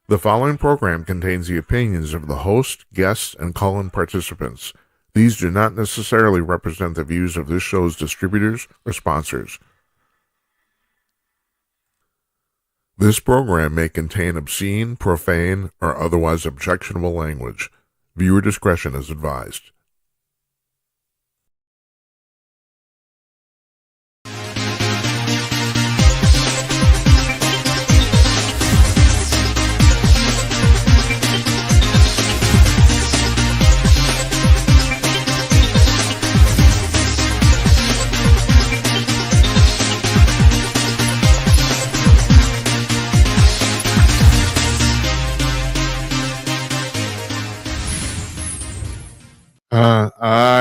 The following program contains the opinions of the host, guests, and call-in participants. These do not necessarily represent the views of this show's distributors or sponsors. This program may contain obscene, profane, or otherwise objectionable language. Viewer discretion is advised.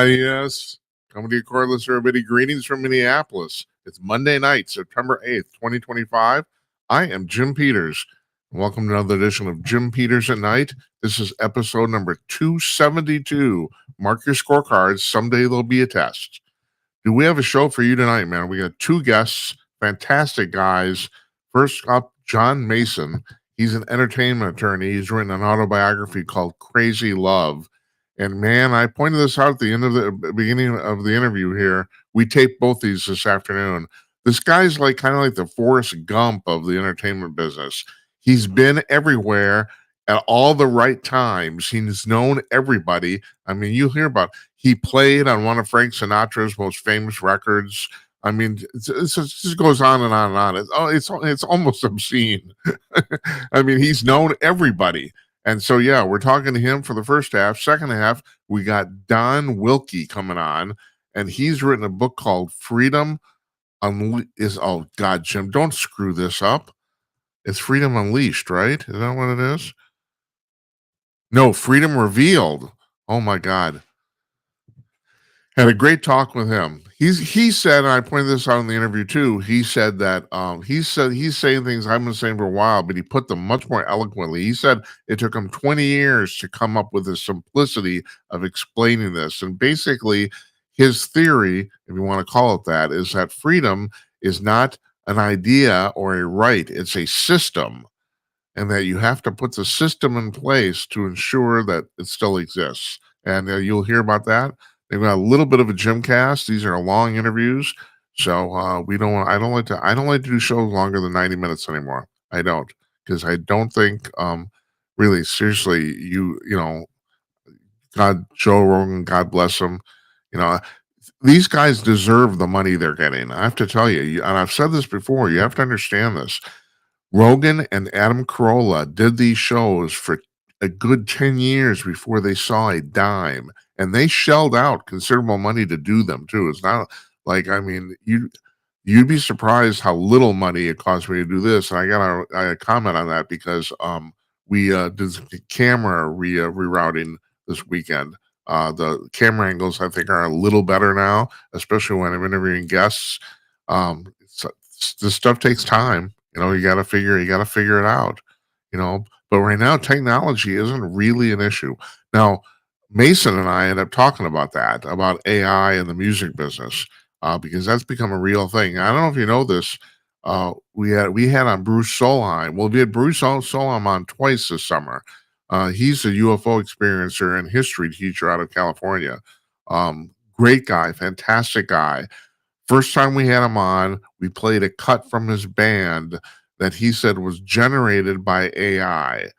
Yes. Coming to you cordless, everybody. Greetings from Minneapolis. It's Monday night, September 8th, 2025. I am Jim Peters. Welcome to another edition of Jim Peters at Night. This is episode number 272. Mark your scorecards. Someday there'll be a test. Do we have a show for you tonight, man? We got two guests, fantastic guys. First up, John Mason. He's an entertainment attorney. He's written an autobiography called Crazy Love. And man, I pointed this out at the end of the beginning of the interview here. We taped both these this afternoon. This guy's like kind of like the Forrest Gump of the entertainment business. He's been everywhere at all the right times. He's known everybody. I mean, you hear about he played on one of Frank Sinatra's most famous records. I mean, it just goes on and on and on. It's almost obscene. I mean, he's known everybody. And so, yeah, we're talking to him for the first half. Second half, we got Don Wilkie coming on, and he's written a book called Freedom oh, God, Jim, don't screw this up. It's Freedom Unleashed, right? Is that what it is? No, Freedom Revealed. Oh, my God. Had a great talk with him. He said, and I pointed this out in the interview too. He said that he's saying things I've been saying for a while, but he put them much more eloquently. He said it took him 20 years to come up with the simplicity of explaining this. And basically, his theory, if you want to call it that, is that freedom is not an idea or a right; it's a system, and that you have to put the system in place to ensure that it still exists. And you'll hear about that. They've got a little bit of a gym cast. These are long interviews, so we don't. I don't like to do shows longer than 90 minutes anymore. I don't, because I don't think, really, seriously, you know, God, Joe Rogan, God bless him. You know, these guys deserve the money they're getting. I have to tell you, and I've said this before. You have to understand this. Rogan and Adam Carolla did these shows for a good 10 years before they saw a dime, and they shelled out considerable money to do them too. It's not like, I mean, you'd be surprised how little money it cost me to do this. And I got a comment on that because we did some camera rerouting this weekend. The camera angles I think are a little better now, especially when I'm interviewing guests. This stuff takes time. You know, you got to figure it out. You know, but right now technology isn't really an issue. Now, Mason and I end up talking about that, about AI in the music business, because that's become a real thing. I don't know if you know this. We had on Bruce Solheim. Well, we had Bruce Solheim on twice this summer. He's a UFO experiencer and history teacher out of California. Great guy, fantastic guy. First time we had him on, we played a cut from his band that he said was generated by AI.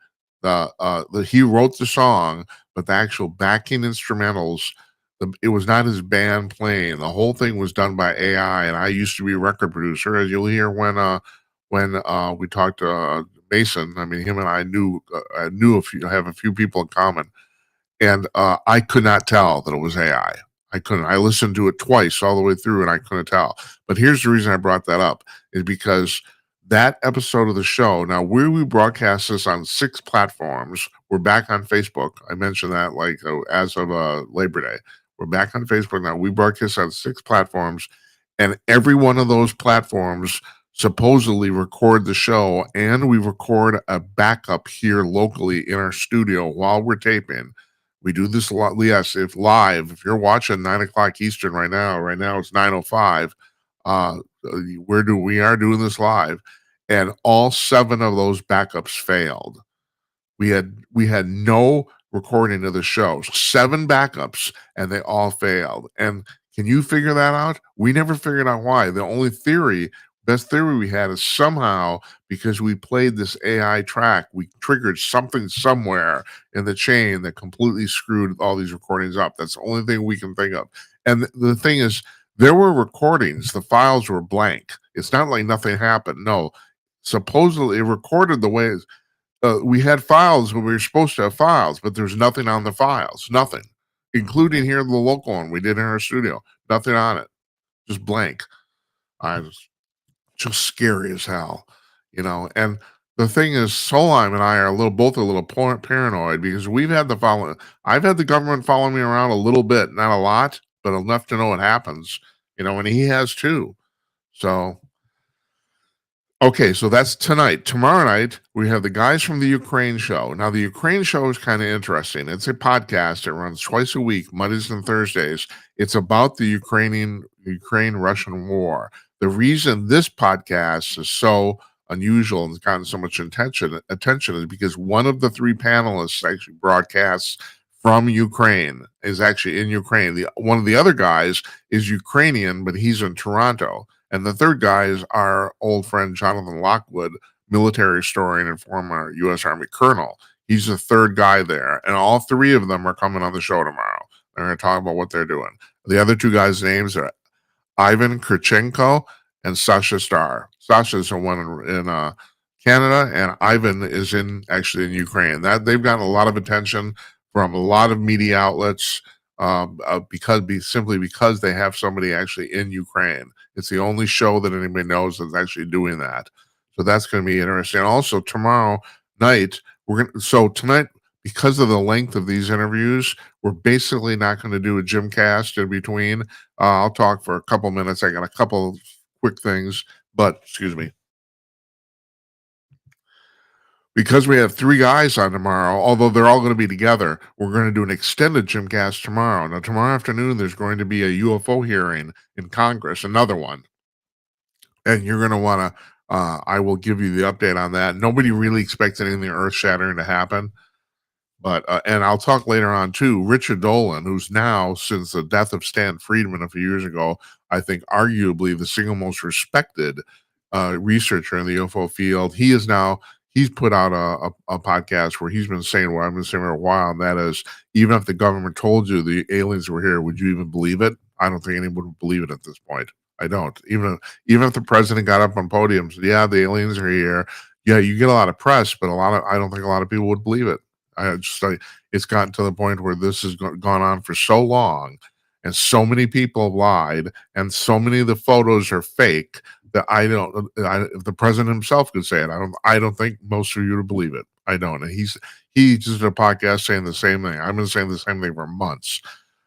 He wrote the song, but the actual backing instrumentals, it was not his band playing. The whole thing was done by AI. And I used to be a record producer, as you'll hear when we talked to Mason. I mean, him and I have a few people in common, and I could not tell that it was AI. I couldn't. I listened to it twice all the way through, and I couldn't tell. But here's the reason I brought that up is because that episode of the show. Now, we broadcast this on 6 platforms. We're back on Facebook. I mentioned that as of Labor Day. We're back on Facebook now. We broadcast on 6 platforms, and every one of those platforms supposedly record the show, and we record a backup here locally in our studio while we're taping. We do this a lot. Yes, if you're watching 9 o'clock Eastern right now it's 9:05. We are doing this live, and all 7 of those backups failed. We had no recording of the show, 7 backups, and they all failed. And can you figure that out? We never figured out why. The only best theory we had is somehow because we played this AI track, we triggered something somewhere in the chain that completely screwed all these recordings up. That's the only thing we can think of. And the thing is, there were recordings, the files were blank. It's not like nothing happened. No, supposedly it recorded the way we had files when we were supposed to have files, but there's nothing on the files, nothing, including here the local one we did in our studio, nothing on it, just blank. I was just scary as hell, you know. And the thing is, Solheim and I are both a little paranoid because I've had the government follow me around a little bit, not a lot, but enough to know what happens, you know, and he has too. So okay, so that's tonight. Tomorrow night, we have the guys from the Ukraine show. Now, the Ukraine show is kind of interesting. It's a podcast. It runs twice a week, Mondays and Thursdays. It's about the Ukraine-Russian war. The reason this podcast is so unusual and has gotten so much attention is because one of the 3 panelists actually broadcasts from Ukraine, is actually in Ukraine. One of the other guys is Ukrainian, but he's in Toronto. And the third guy is our old friend, Jonathan Lockwood, military historian and former U.S. Army colonel. He's the third guy there. And all 3 of them are coming on the show tomorrow. They're going to talk about what they're doing. The other 2 guys' names are Ivan Kurchenko and Sasha Starr. Sasha's the one in Canada, and Ivan is actually in Ukraine. That they've gotten a lot of attention from a lot of media outlets simply because they have somebody actually in Ukraine. It's the only show that anybody knows that's actually doing that. So that's going to be interesting. Also, tomorrow night, tonight, because of the length of these interviews, we're basically not going to do a Gymcast in between. I'll talk for a couple minutes. I got a couple of quick things, but excuse me. Because we have 3 guys on tomorrow, although they're all going to be together, we're going to do an extended Gymcast tomorrow. Now, tomorrow afternoon, there's going to be a UFO hearing in Congress, another one. And you're going to want to, I will give you the update on that. Nobody really expects anything earth-shattering to happen. But, and I'll talk later on too, Richard Dolan, who's now, since the death of Stan Friedman a few years ago, I think arguably the single most respected researcher in the UFO field. He's put out a podcast where he's been saying what I've been saying for a while, and that is, even if the government told you the aliens were here, would you even believe it? I don't think anyone would believe it at this point. I don't. Even if the president got up on podiums, yeah, the aliens are here. Yeah, you get a lot of press, but I don't think a lot of people would believe it. It's gotten to the point where this has gone on for so long, and so many people have lied, and so many of the photos are fake that if the president himself could say it, I don't think most of you would believe it. I don't. And he just did a podcast saying the same thing. I've been saying the same thing for months.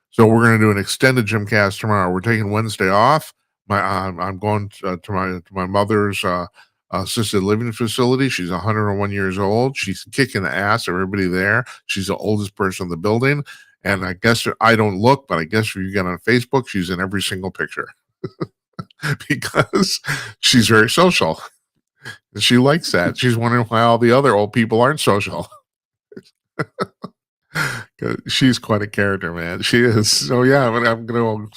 So we're going to do an extended Gymcast tomorrow. We're taking Wednesday off. I'm going to my mother's assisted living facility. She's 101 years old. She's kicking the ass of everybody there. She's the oldest person in the building. And I guess I don't look, but I guess if you get on Facebook, she's in every single picture. Because she's very social. She likes that. She's wondering why all the other old people aren't social. She's quite a character, man. She is. So yeah, I'm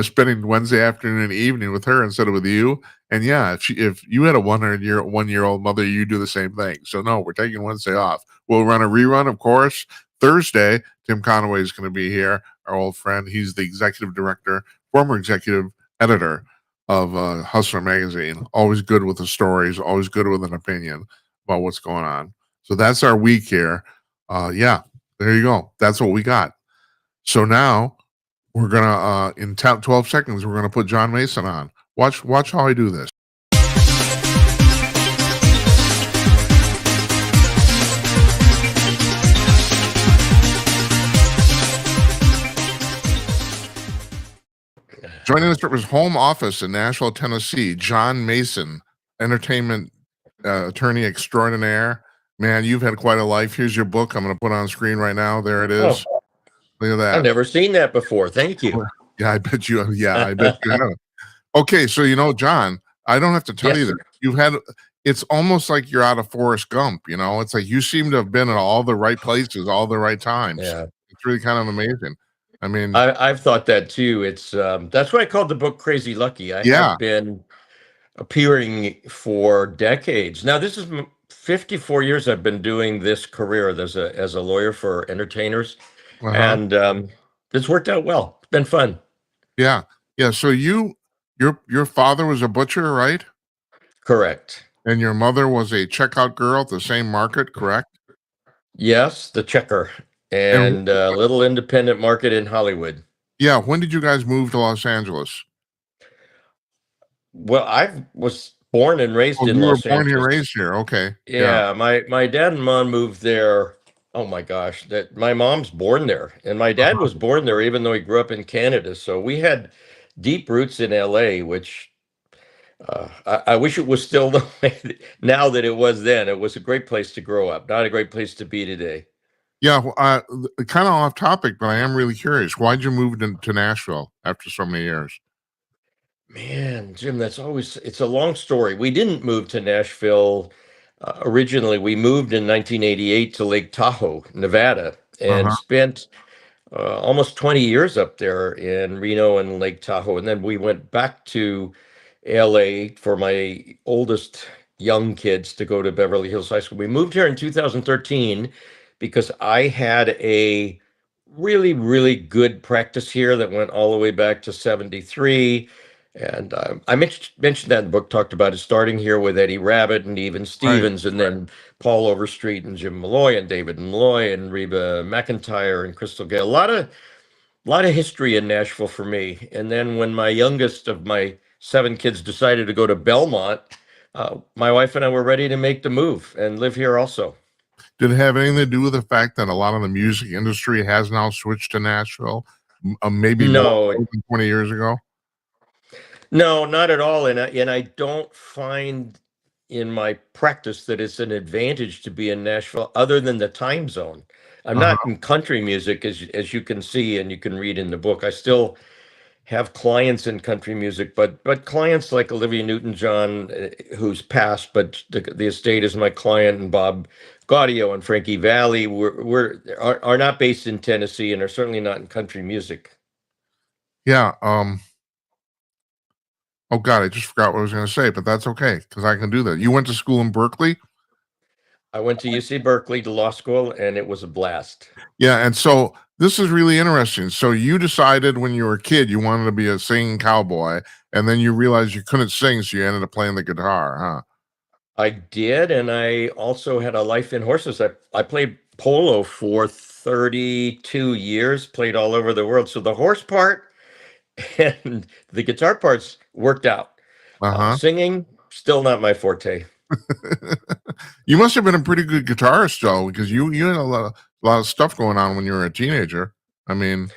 spending Wednesday afternoon and evening with her instead of with you. And yeah, if you had a 1-year-old mother, you do the same thing. So no, we're taking Wednesday off. We'll run a rerun, of course. Thursday, Tim Conaway is going to be here, our old friend. He's the executive director, former executive editor of Hustler magazine. Always good with the stories, always good with an opinion about what's going on. So that's our week here. Yeah, there you go. That's what we got. So now we're gonna in 12 seconds we're gonna put John Mason on. Watch how I do this. Joining us from his home office in Nashville, Tennessee, John Mason, entertainment attorney extraordinaire. Man, you've had quite a life. Here's your book. I'm going to put on screen right now. There it is. Oh, look at that. I've never seen that before. Thank you. Yeah, I bet you. Yeah, I bet you have. Okay, so John, I don't have to tell you that it's almost like you're out of Forrest Gump, you know? It's like you seem to have been in all the right places, all the right times. Yeah. It's really kind of amazing. I mean, I've thought that too. It's that's why I called the book Crazy Lucky. I yeah, have been appearing for decades. Now, this is 54 years I've been doing this career as a lawyer for entertainers, uh-huh. and it's worked out well. It's been fun. Yeah. Yeah, so your father was a butcher, right? Correct. And your mother was a checkout girl at the same market, correct? Yes, the checker And and a little independent market in Hollywood. yeah, when did you guys move to Los Angeles? Well, I was born and raised Oh, in you were Los born here, Angeles. raised here. Okay. Yeah. Yeah, my dad and mom moved there. Oh my gosh, that my mom's born there, and my dad Uh-huh. was born there, even though he grew up in Canada. So we had deep roots in LA, which I wish it was still the way now that it was then. It was a great place to grow up, not a great place to be today. Yeah, well, kind of off topic, but I am really curious. Why'd you move to Nashville after so many years? Man, Jim, it's a long story. We didn't move to Nashville originally. We moved in 1988 to Lake Tahoe, Nevada, and Uh-huh. spent almost 20 years up there in Reno and Lake Tahoe. And then we went back to LA for my oldest young kids to go to Beverly Hills High School. We moved here in 2013 because I had a really, really good practice here that went all the way back to 73. And I mentioned that in the book, talked about it starting here with Eddie Rabbitt and Even Right. Stevens, and then Paul Overstreet and Jim Malloy and David Malloy and Reba McEntire and Crystal Gale. A lot of history in Nashville for me. And then when my youngest of my seven kids decided to go to Belmont, my wife and I were ready to make the move and live here also. Did it have anything to do with the fact that a lot of the music industry has now switched to Nashville, maybe more No, so than 20 years ago? no, not at all. And I don't find in my practice that it's an advantage to be in Nashville other than the time zone. I'm not Uh-huh. in country music as you can see and you can read in the book. I still have clients in country music, but clients like Olivia Newton-John, who's passed, but the estate is my client, and Bob Gaudio and Frankie Valli are not based in Tennessee and are certainly not in country music. Yeah. Oh God, I just forgot what I was going to say, but that's okay because I can do that. You went to school in Berkeley? I went to UC Berkeley to law school, and it was a blast. Yeah, and so this is really interesting. So you decided when you were a kid you wanted to be a singing cowboy, and then you realized you couldn't sing, so you ended up playing the guitar, huh? I did, and I also had a life in horses. I played polo for 32 years, played all over the world. So the horse part and the guitar parts worked out. Uh-huh. Singing, still not my forte. You must have been a pretty good guitarist though, because you had a lot of stuff going on when you were a teenager. I mean,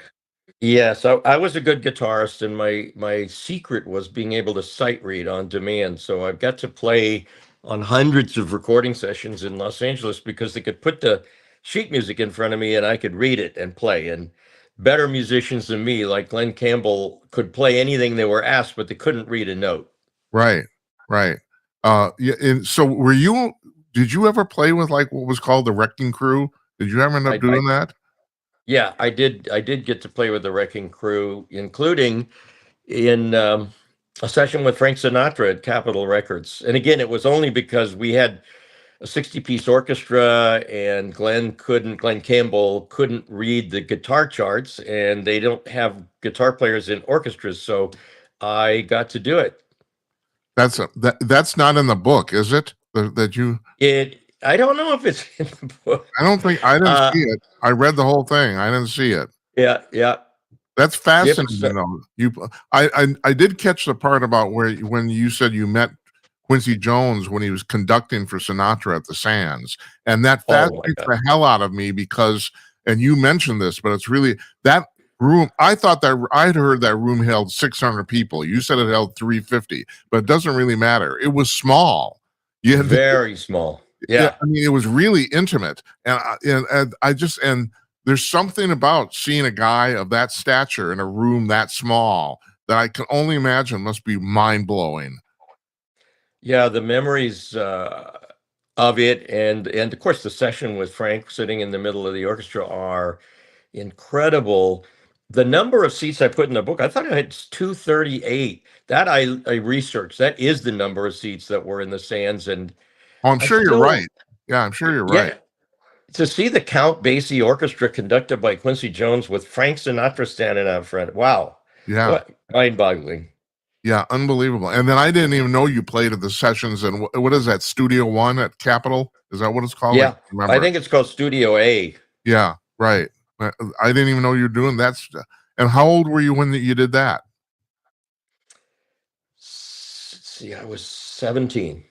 Yes, I was a good guitarist, and my secret was being able to sight read on demand. So I've got to play on hundreds of recording sessions in Los Angeles because they could put the sheet music in front of me and I could read it and play. And better musicians than me, like Glenn Campbell, could play anything they were asked, but they couldn't read a note. right, right. Yeah, and so did you ever play with like what was called the Wrecking Crew? Did you ever end up I doing that? Yeah, I did. I did get to play with the Wrecking Crew, including in a session with Frank Sinatra at Capitol Records. And again, it was only because we had a 60-piece orchestra, and Glenn Campbell couldn't read the guitar charts, and they don't have guitar players in orchestras, so I got to do it. That's not in the book, is it? That you I don't know if it's in the book. I don't think I didn't Uh, see it. I read the whole thing. I didn't see it. yeah, yeah. That's Yep. fascinating, though. I did catch the part about when you said you met Quincy Jones when he was conducting for Sinatra at the Sands, and that Oh my fascinates God. the hell out of me because, and you mentioned this, but it's really that room. I thought that I'd heard that room held 600 people. You said it held 350, but it doesn't really matter. It was small. You had Very small. yeah, Yeah. I mean, it was really intimate, and I just and there's something about seeing a guy of that stature in a room that small that I can only imagine must be mind blowing. Yeah, the memories of it, and of course the session with Frank sitting in the middle of the orchestra are incredible. The number of seats I put in the book, I thought I had 238. That I researched. That is the number of seats that were in the stands, and Oh, I'm I sure you're still, right. Yeah, I'm sure you're right. yeah, to see the Count Basie Orchestra conducted by Quincy Jones with Frank Sinatra standing out front. Wow, Yeah. what mind-boggling. Yeah, unbelievable. And then I didn't even know you played at the sessions and what is that, Studio One at Capitol? Is that what it's called? I Yeah, can't I remember. think it's called Studio A. Yeah, right. I didn't even know you were doing that. And how old were you when you did that? See, I was 17,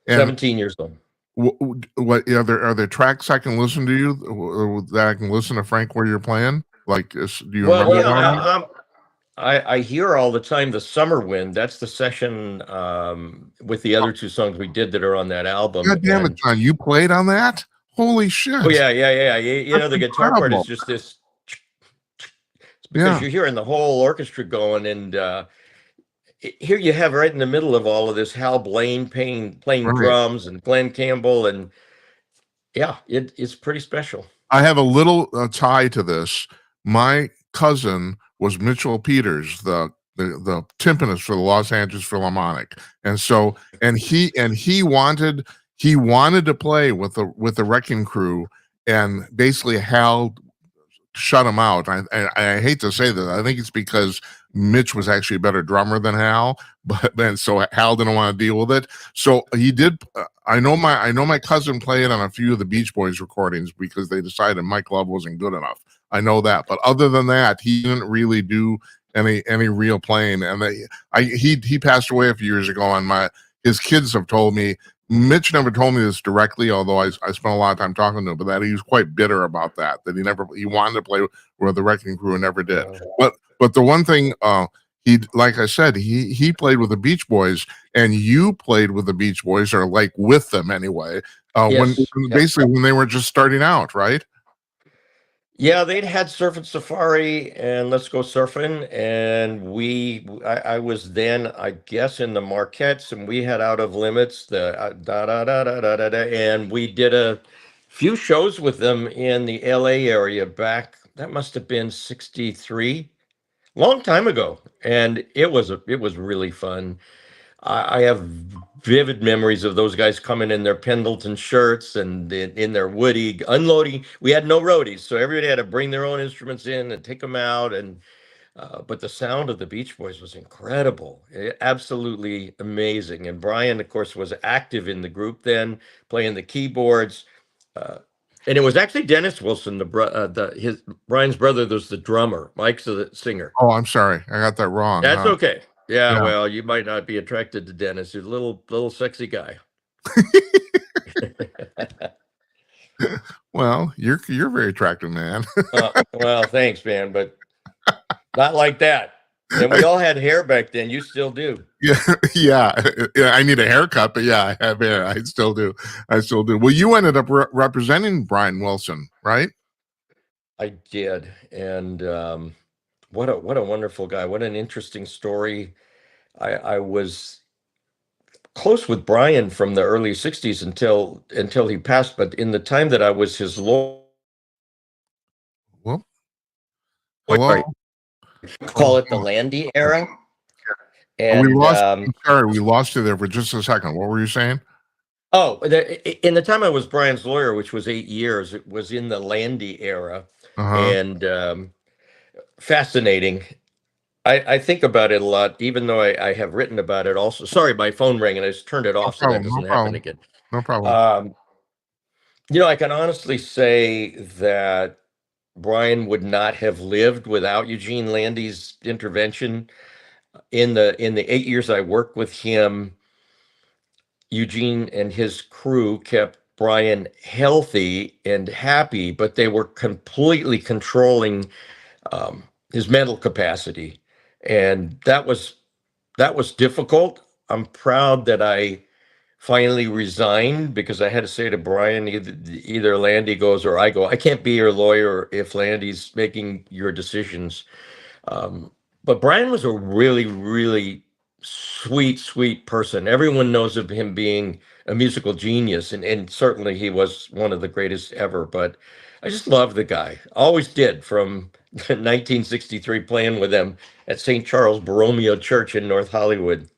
And 17 years old. what are there tracks I can listen to you that I can listen to Frank where you're playing? Like, do you Well, remember yeah, one of them? I hear all the time the Summer Wind. That's the session with the other two songs we did that are on that album. God damn it, And John! You played on that? Holy oh shit! yeah, yeah, yeah. You That's know, the guitar part is incredible. just this because Yeah, you're hearing the whole orchestra going, and here you have right in the middle of all of this Hal Blaine playing right. drums and Glenn Campbell, and yeah, it's pretty special. I have a little tie to this. My cousin was Mitchell Peters, the timpanist for the Los Angeles Philharmonic, and so he wanted to play with the Wrecking Crew, and basically Hal shut him out. I hate to say that. I think it's because Mitch was actually a better drummer than Hal, but then so Hal didn't want to deal with it. So he did. I know my cousin played on a few of the Beach Boys recordings because they decided Mike Love wasn't good enough. I know that, but other than that, he didn't really do any real playing. And he passed away a few years ago. And his kids have told me. Mitch never told me this directly, although I spent a lot of time talking to him, but that he was quite bitter about that he wanted to play with the Wrecking Crew and never did. But the one thing he, like I said, he played with the Beach Boys, and you played with the Beach Boys, or like with them anyway. When Yes, yep. basically when they were just starting out, right? Yeah, they'd had Surfing Safari and Let's Go Surfing, and I was then, I guess, in the Marquettes, and we had Out of Limits, the da da da da da da da, and we did a few shows with them in the LA area back. That must have been 63, long time ago, and it was really fun. I have vivid memories of those guys coming in their Pendleton shirts and in their Woody unloading. We had no roadies, so everybody had to bring their own instruments in and take them out. And but the sound of the Beach Boys was incredible, absolutely amazing. And Brian, of course, was active in the group then, playing the keyboards. Uh, and it was actually Dennis Wilson, his Brian's brother. Was the drummer. Mike's the singer. Oh, I'm sorry, I got that wrong. That's okay. Yeah, Yeah. well, you might not be attracted to Dennis. He's a little sexy guy. Well, you're very attractive, man. Well, thanks, man, but not like that. And we all had hair back then. You still do. Yeah, yeah. I need a haircut, but yeah, I have hair. I still do. I still do. Well, you ended up representing Brian Wilson, right? I did, and what a wonderful guy. What an interesting story. I was close with Brian from the early '60s until he passed. But in the time that I was his lawyer, Well, hello. call it the Landy era, We and lost. I'm sorry, we lost you there for just a second. What were you saying? oh, in the time I was Brian's lawyer, which was 8 years, it was in the Landy era, Uh-huh. and fascinating. I think about it a lot, even though I have written about it also. Sorry, my phone rang and I just turned it No off so that problem. No doesn't happen problem. again. No problem. Um, I can honestly say that Brian would not have lived without Eugene Landy's intervention. In the 8 years I worked with him, Eugene and his crew kept Brian healthy and happy, but they were completely controlling his mental capacity, and that was difficult. I'm proud that I finally resigned because I had to say to Brian, either Landy goes or I go. I can't be your lawyer if Landy's making your decisions. Um, but Brian was a really, really sweet, sweet person. Everyone knows of him being a musical genius, and certainly he was one of the greatest ever. But I just love the guy. Always did from 1963 playing with him at St. Charles Borromeo Church in North Hollywood.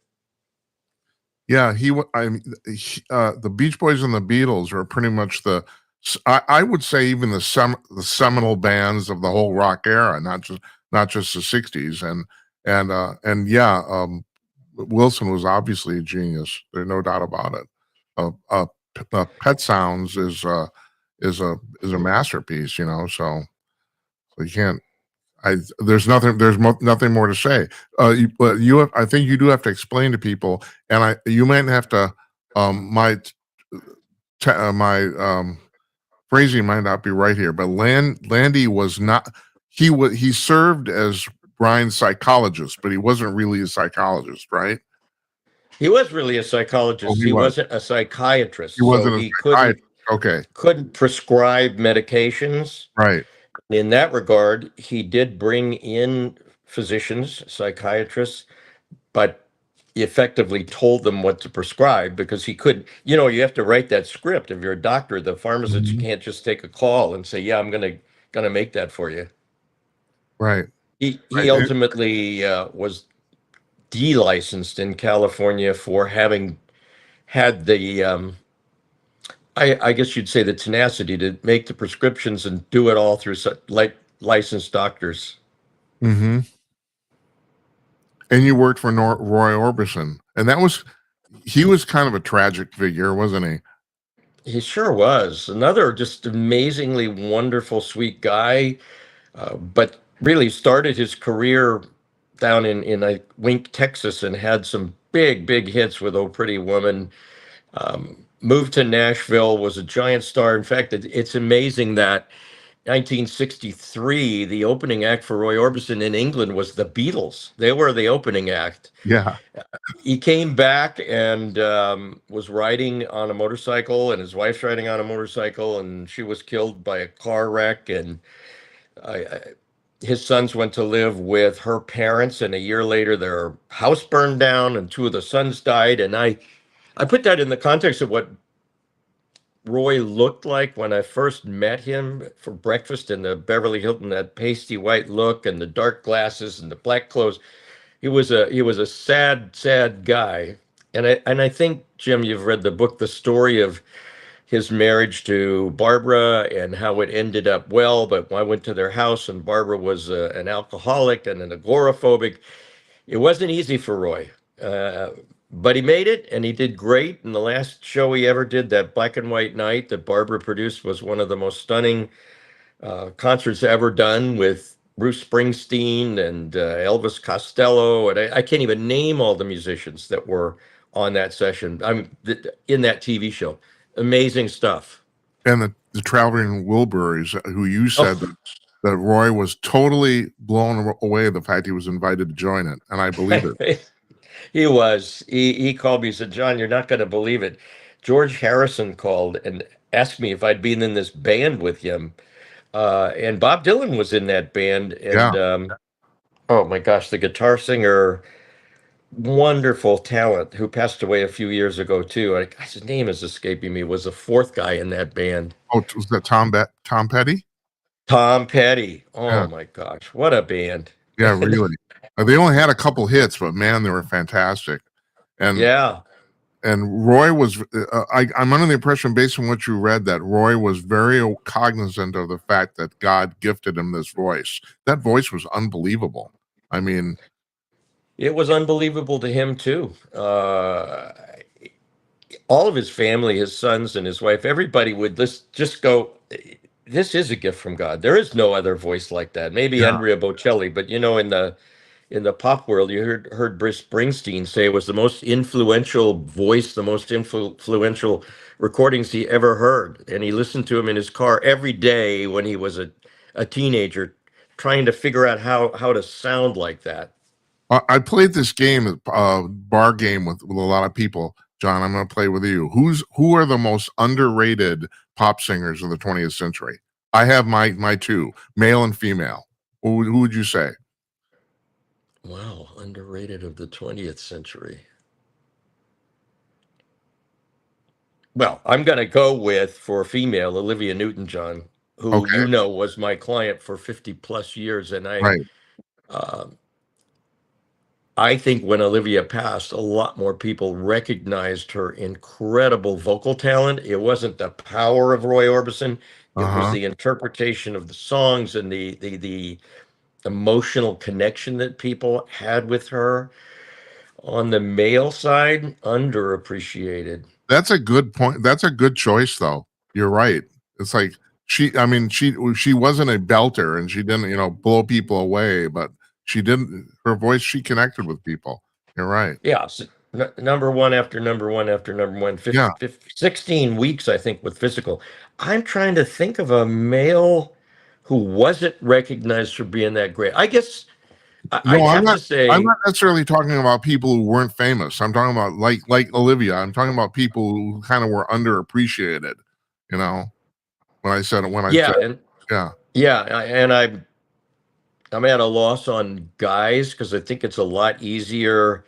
Yeah, the Beach Boys and the Beatles are pretty much I would say even the seminal bands of the whole rock era, not just the '60s, and yeah, Wilson was obviously a genius. There's no doubt about it. Pet Sounds is a masterpiece, you know. So you can't. There's nothing more to say. But I think you do have to explain to people, and you might have to. My phrasing might not be right here, but Landy was not. He served as Brian's psychologist, but he wasn't really a psychologist, right? He was really a Oh, psychologist. he He was. wasn't a He psychiatrist, so wasn't a he psychiatrist. Okay, couldn't prescribe medications. right. In that regard, he did bring in physicians, psychiatrists, but he effectively told them what to prescribe because he couldn't, you have to write that script. If you're a doctor, the pharmacist, you Mhm. can't just take a call and say, yeah, I'm gonna make that for you. Right. He Right. ultimately was delicensed in California for having had the I guess you'd say the tenacity to make the prescriptions and do it all through like licensed doctors. Mm-hmm. And you worked for Roy Orbison, and he was kind of a tragic figure, wasn't he? He sure was. Another just amazingly wonderful, sweet guy, but really started his career down in Wink, Texas, and had some big, big hits with "Oh Pretty Woman." Moved to Nashville, was a giant star. In fact, it's amazing that 1963, the opening act for Roy Orbison in England was the Beatles. They were the opening act. Yeah. He came back and was riding on a motorcycle, and his wife's riding on a motorcycle, and she was killed by a car wreck. And his sons went to live with her parents, and a year later, their house burned down, and two of the sons died. And I put that in the context of what Roy looked like when I first met him for breakfast in the Beverly Hilton, that pasty white look and the dark glasses and the black clothes. He was a sad, sad guy. And I think, Jim, you've read the book, the story of his marriage to Barbara and how it ended up well. But I went to their house and Barbara was an alcoholic and an agoraphobic. It wasn't easy for Roy, uh, but he made it and he did great. And the last show he ever did, that black and white night that Barbara produced, was one of the most stunning concerts ever done, with Bruce Springsteen and Elvis Costello. And I can't even name all the musicians that were on that session. In that TV show. Amazing stuff. And the traveling Wilburys, who you said Oh, that Roy was totally blown away the fact he was invited to join it, and I believe it. he was. He called me and said, John, you're not going to believe it. George Harrison called and asked me if I'd been in this band with him. And Bob Dylan was in that band. Yeah. And oh my gosh, the guitar singer, wonderful talent, who passed away a few years ago too. His name is escaping me. Was the fourth guy in that band. Oh, was that Tom Petty? Tom Petty. Oh Yeah. my gosh, what a band. Yeah, really. They only had a couple hits, but man, they were fantastic. And Yeah. and Roy was. I'm under the impression, based on what you read, that Roy was very cognizant of the fact that God gifted him this voice. That voice was unbelievable. I mean, It was unbelievable to him too. All of his family, his sons and his wife, everybody would just go, this is a gift from God. There is no other voice like that. Maybe yeah. Andrea Bocelli, but in the pop world, you heard Bruce Springsteen say it was the most influential voice, the most influential recordings he ever heard. And he listened to him in his car every day when he was a teenager, trying to figure out how to sound like that. I played this game, bar game with a lot of people. John, I'm going to play with you. Who are the most underrated pop singers of the 20th century? I have my two, male and female. Who would you say? Wow, underrated of the 20th century. Well, I'm going to go with, for female, Olivia Newton-John, who Okay, you know was my client for 50 plus years, and right. uh, I think when Olivia passed, a lot more people recognized her incredible vocal talent. It wasn't the power of Roy Orbison; it was Uh-huh. the interpretation of the songs and the emotional connection that people had with her. On the male side, underappreciated. That's a good point. That's a good choice, though. You're right. It's like I mean, she wasn't a belter, and she didn't, blow people away, but she didn't. Her voice, she connected with people. You're right. Yeah, number one after number one after number one, Yeah. 16 weeks, I think, with physical. I'm trying to think of a male who wasn't recognized for being that great. I guess I'd No, I'm have not. to I'm say, not necessarily talking about people who weren't famous. I'm talking about like Olivia. I'm talking about people who kind of were underappreciated. You know, when I said yeah, and yeah. yeah, I'm at a loss on guys because I think it's a lot easier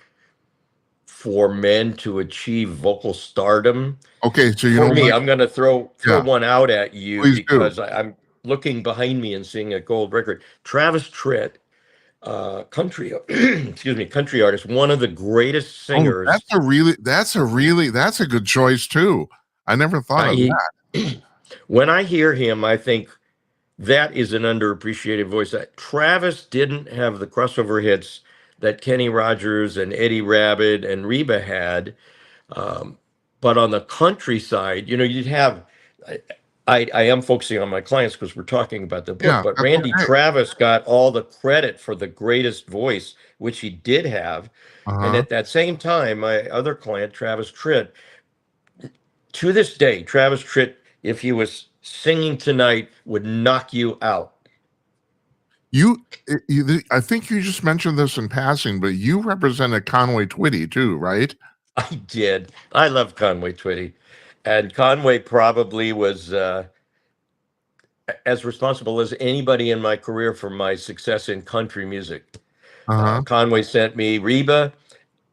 for men to achieve vocal stardom. Okay, so you For know me, what? I'm going to throw Yeah, one out at you please do. because I'm looking behind me and seeing a gold record. Travis Tritt, country, excuse me, country artist, one of the greatest Oh, singers. that's a good choice too. I never thought of I that. when I hear him, I think that is an underappreciated voice. Travis didn't have the crossover hits that Kenny Rogers and Eddie Rabbitt and Reba had. Um, but on the countryside, you'd have. I, I am focusing on my clients because we're talking about the book, Yeah, but that's Randy okay. Travis got all the credit for the greatest voice, which he did have. And Uh-huh. at that same time, my other client, Travis Tritt, to this day, Travis Tritt, if he was singing tonight, would knock you out. I think you just mentioned this in passing, but you represented Conway Twitty too, right? I did. I love Conway Twitty. And Conway probably was as responsible as anybody in my career for my success in country music. Uh-huh. Conway sent me Reba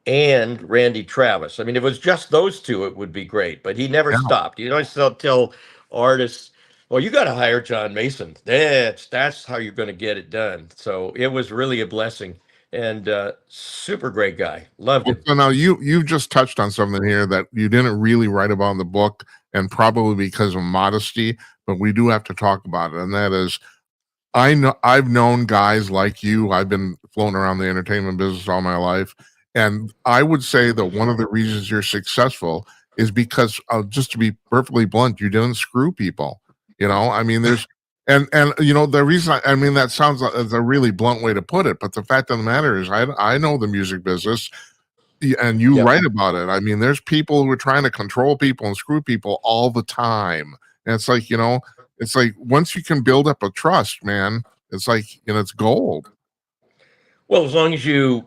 and Randy Travis. I mean, if it was just those two, it would be great, but he never Yeah. stopped. You know, I still tell artists, well, you got to hire John Mason. That's how you're going to get it done. So it was really a blessing and super great guy. Loved Well, him. so now you've just touched on something here that you didn't really write about in the book, and probably because of modesty, but we do have to talk about it, and that is I've known guys like you. I've been floating around the entertainment business all my life, and I would say that one of the reasons you're successful is because, just to be perfectly blunt, you didn't screw people. I mean, there's and the reason I mean that sounds like a really blunt way to put it, but the fact of the matter is, I know the music business, and you Yep. write about it. I mean, there's people who are trying to control people and screw people all the time. And it's like once you can build up a trust, man, it's like, it's gold. Well, as long as you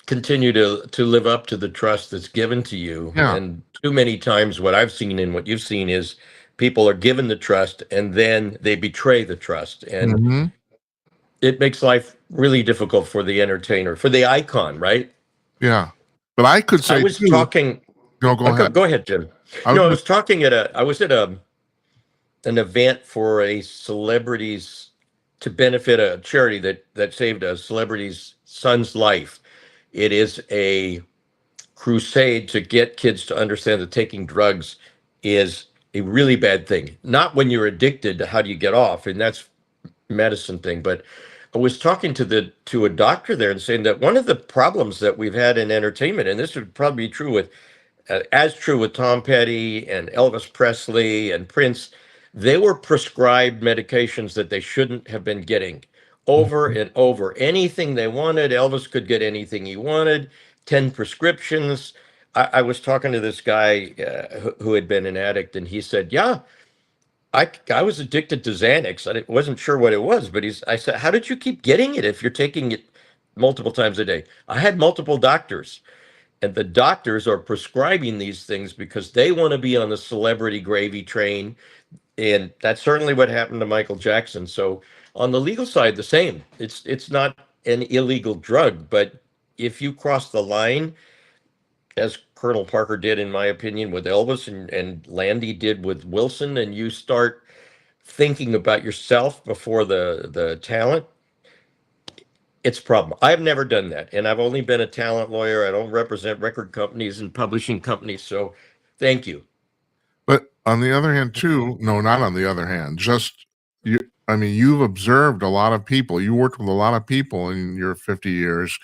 continue to live up to the trust that's given to you, Yeah. and too many times what I've seen and what you've seen is people are given the trust and then they betray the trust, and Hmm. it makes life really difficult for the entertainer, for the icon, right? Yeah. But I could I say was too, talking. no, go ahead. Go ahead, Jim. I was I gonna, was talking I was at an event for a celebrity's to benefit a charity that saved a celebrity's son's life. It is a crusade to get kids to understand that taking drugs is a really bad thing. Not when you're addicted to how do you get off, and that's medicine thing. But I was talking to a doctor there and saying that one of the problems that we've had in entertainment, and this would probably be true with as true with Tom Petty and Elvis Presley and Prince, they were prescribed medications that they shouldn't have been getting over Mhm. and over. Anything they wanted, Elvis could get anything he wanted, 10 prescriptions. I was talking to this guy who had been an addict, and he said, yeah, I was addicted to Xanax. I wasn't sure what it was, but I said, how did you keep getting it if you're taking it multiple times a day? I had multiple doctors. And the doctors are prescribing these things because they want to be on the celebrity gravy train. And that's certainly what happened to Michael Jackson. So on the legal side, the same. It's not an illegal drug, but if you cross the line, as Colonel Parker did, in my opinion, with Elvis, and Landy did with Wilson, and you start thinking about yourself before the talent, it's a problem. I've never done that, and I've only been a talent lawyer. I don't represent record companies and publishing companies, so thank you. But on the other hand, too, no, not on the other hand, just you. I mean, you've observed a lot of people. You worked with a lot of people in your 50 years.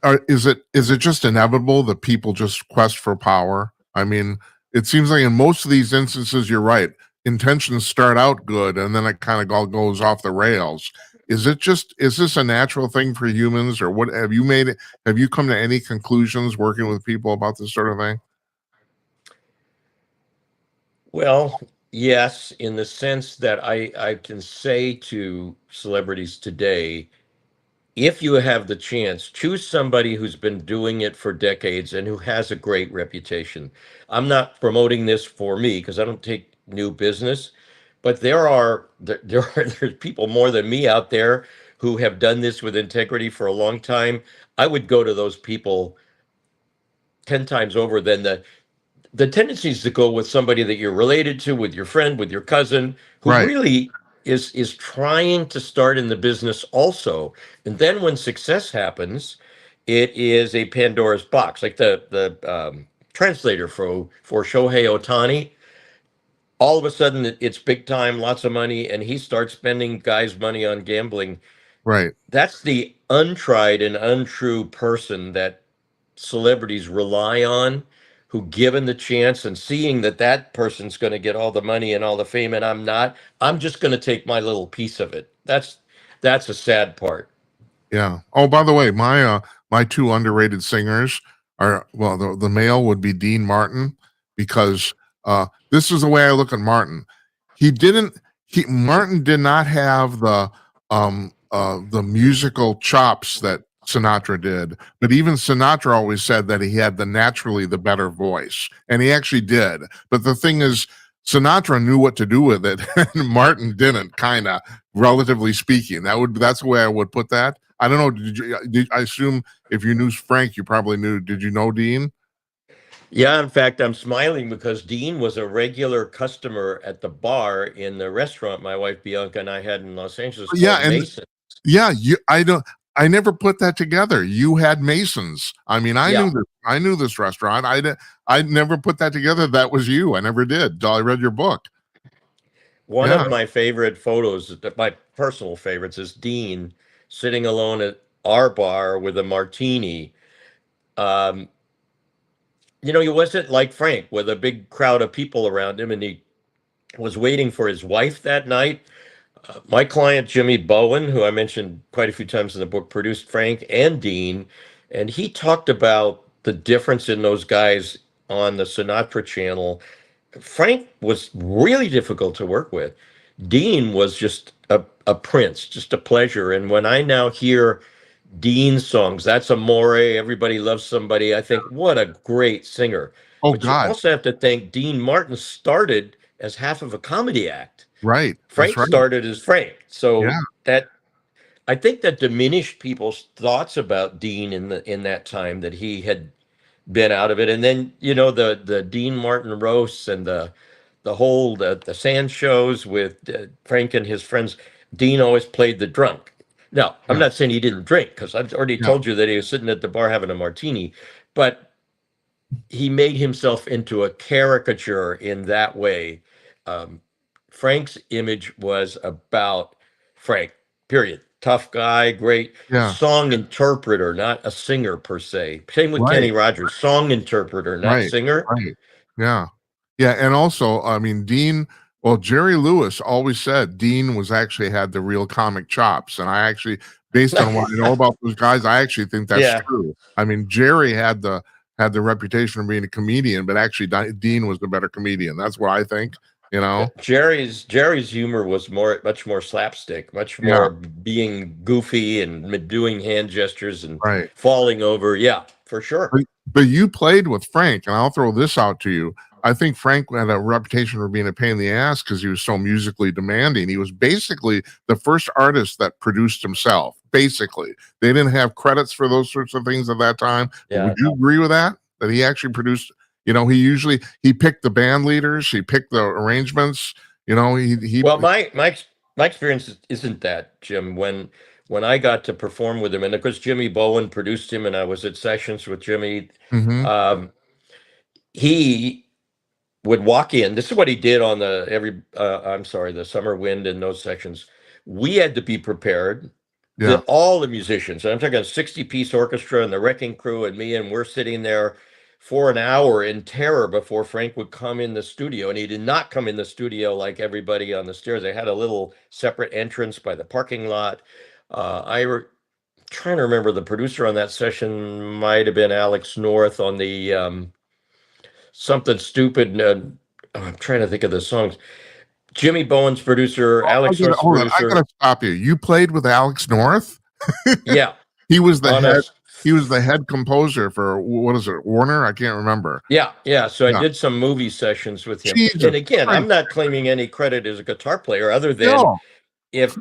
Is it just inevitable that people just quest for power? I mean, it seems like in most of these instances, you're right. Intentions start out good, and then it kind of all goes off the rails. Is this a natural thing for humans, or what have you made it? Have you come to any conclusions working with people about this sort of thing? Well, yes, in the sense that I can say to celebrities today, if you have the chance, choose somebody who's been doing it for decades and who has a great reputation. I'm not promoting this for me because I don't take new business, but there's people more than me out there who have done this with integrity for a long time. I would go to those people 10 times over than the tendency is to go with somebody that you're related to, with your friend, with your cousin, who Right, really is trying to start in the business also. And then when success happens, it is a Pandora's box, like the translator for Shohei Ohtani. All of a sudden, it's big time, lots of money, and he starts spending guys' money on gambling. right. That's the untried and untrue person that celebrities rely on, who, given the chance and seeing that that person's going to get all the money and all the fame and I'm not, I'm just going to take my little piece of it. That's a sad part. Yeah. Oh, by the way, my two underrated singers are, well, the male would be Dean Martin, because this is the way I look at Martin. He didn't he Martin did not have the musical chops that Sinatra did, but even Sinatra always said that he had naturally the better voice, and he actually did. But the thing is, Sinatra knew what to do with it, and Martin didn't, kind of, relatively speaking. That's the way I would put that. I don't know. I assume if you knew Frank, you probably knew. Did you know Dean? Yeah, in fact, I'm smiling because Dean was a regular customer at the bar in the restaurant my wife Bianca and I had in Los Angeles Yeah, called and Mason. yeah, I don't. I never put that together. You had Masons. I mean, I knew Yeah. this. I knew this restaurant. I never put that together. That was you. I never did. Till I read your book. One Yeah, of my favorite photos, my personal favorites, is Dean sitting alone at our bar with a martini. Um, he wasn't like Frank with a big crowd of people around him, and he was waiting for his wife that night. My client, Jimmy Bowen, who I mentioned quite a few times in the book, produced Frank and Dean, and he talked about the difference in those guys on the Sinatra channel. Frank was really difficult to work with. Dean was just a prince, just a pleasure. And when I now hear Dean's songs, that's Amore, Everybody Loves Somebody, I think, what a great singer. oh But you God. also have to think Dean Martin started as half of a comedy act. Right. That's Frank right. started as Frank. Yeah. So that I think that diminished people's thoughts about Dean in that time that he had been out of it. And then, the Dean Martin roasts and the whole the sand shows with Frank and his friends. Dean always played the drunk. Now, I'm Yeah. not saying he didn't drink because I've already Yeah. told you that he was sitting at the bar having a martini, but he made himself into a caricature in that way. Um, Frank's image was about Frank, period. Tough guy, great Yeah. song interpreter, not a singer per se. Same with Right. Kenny Rogers, song interpreter, not Right. singer. Right. Yeah. Yeah. And also, I mean, Dean, well, Jerry Lewis always said Dean was actually had the real comic chops. And I actually, based on what I know about those guys, I actually think that's Yeah. true. I mean, Jerry had the reputation of being a comedian, but actually Dean was the better comedian. That's what I think, you know? Jerry's humor was much more slapstick, much Yeah. more being goofy and doing hand gestures and Right. falling over. Yeah, for sure. But you played with Frank, and I'll throw this out to you. I think Frank had a reputation for being a pain in the ass because he was so musically demanding. He was basically the first artist that produced himself. Basically, they didn't have credits for those sorts of things at that time. But would Yeah. you agree with that? That he actually produced? He picked the band leaders, he picked the arrangements. He Well, my experience isn't that, Jim. When I got to perform with him, and of course Jimmy Bowen produced him, and I was at sessions with Jimmy. Mhm. He would walk in. This is what he did on the Summer Wind and those sections. We had to be prepared. Yeah. All the musicians, and I'm talking a 60-piece orchestra and the Wrecking Crew and me, and we're sitting there for an hour in terror before Frank would come in the studio. And he did not come in the studio like everybody on the stairs. They had a little separate entrance by the parking lot. Trying to remember, the producer on that session might have been Alex North on the Something Stupid. I'm trying to think of the songs. Jimmy Bowen's producer, Alex North's Hold on, I producer. gotta stop you. You played with Alex North? Yeah. He was the on head. a He was the head composer for what is it, Warner? I can't remember. Yeah. So I Yeah. did some movie sessions with him. Jesus And again, I'm Christ. not claiming any credit as a guitar player other than No. if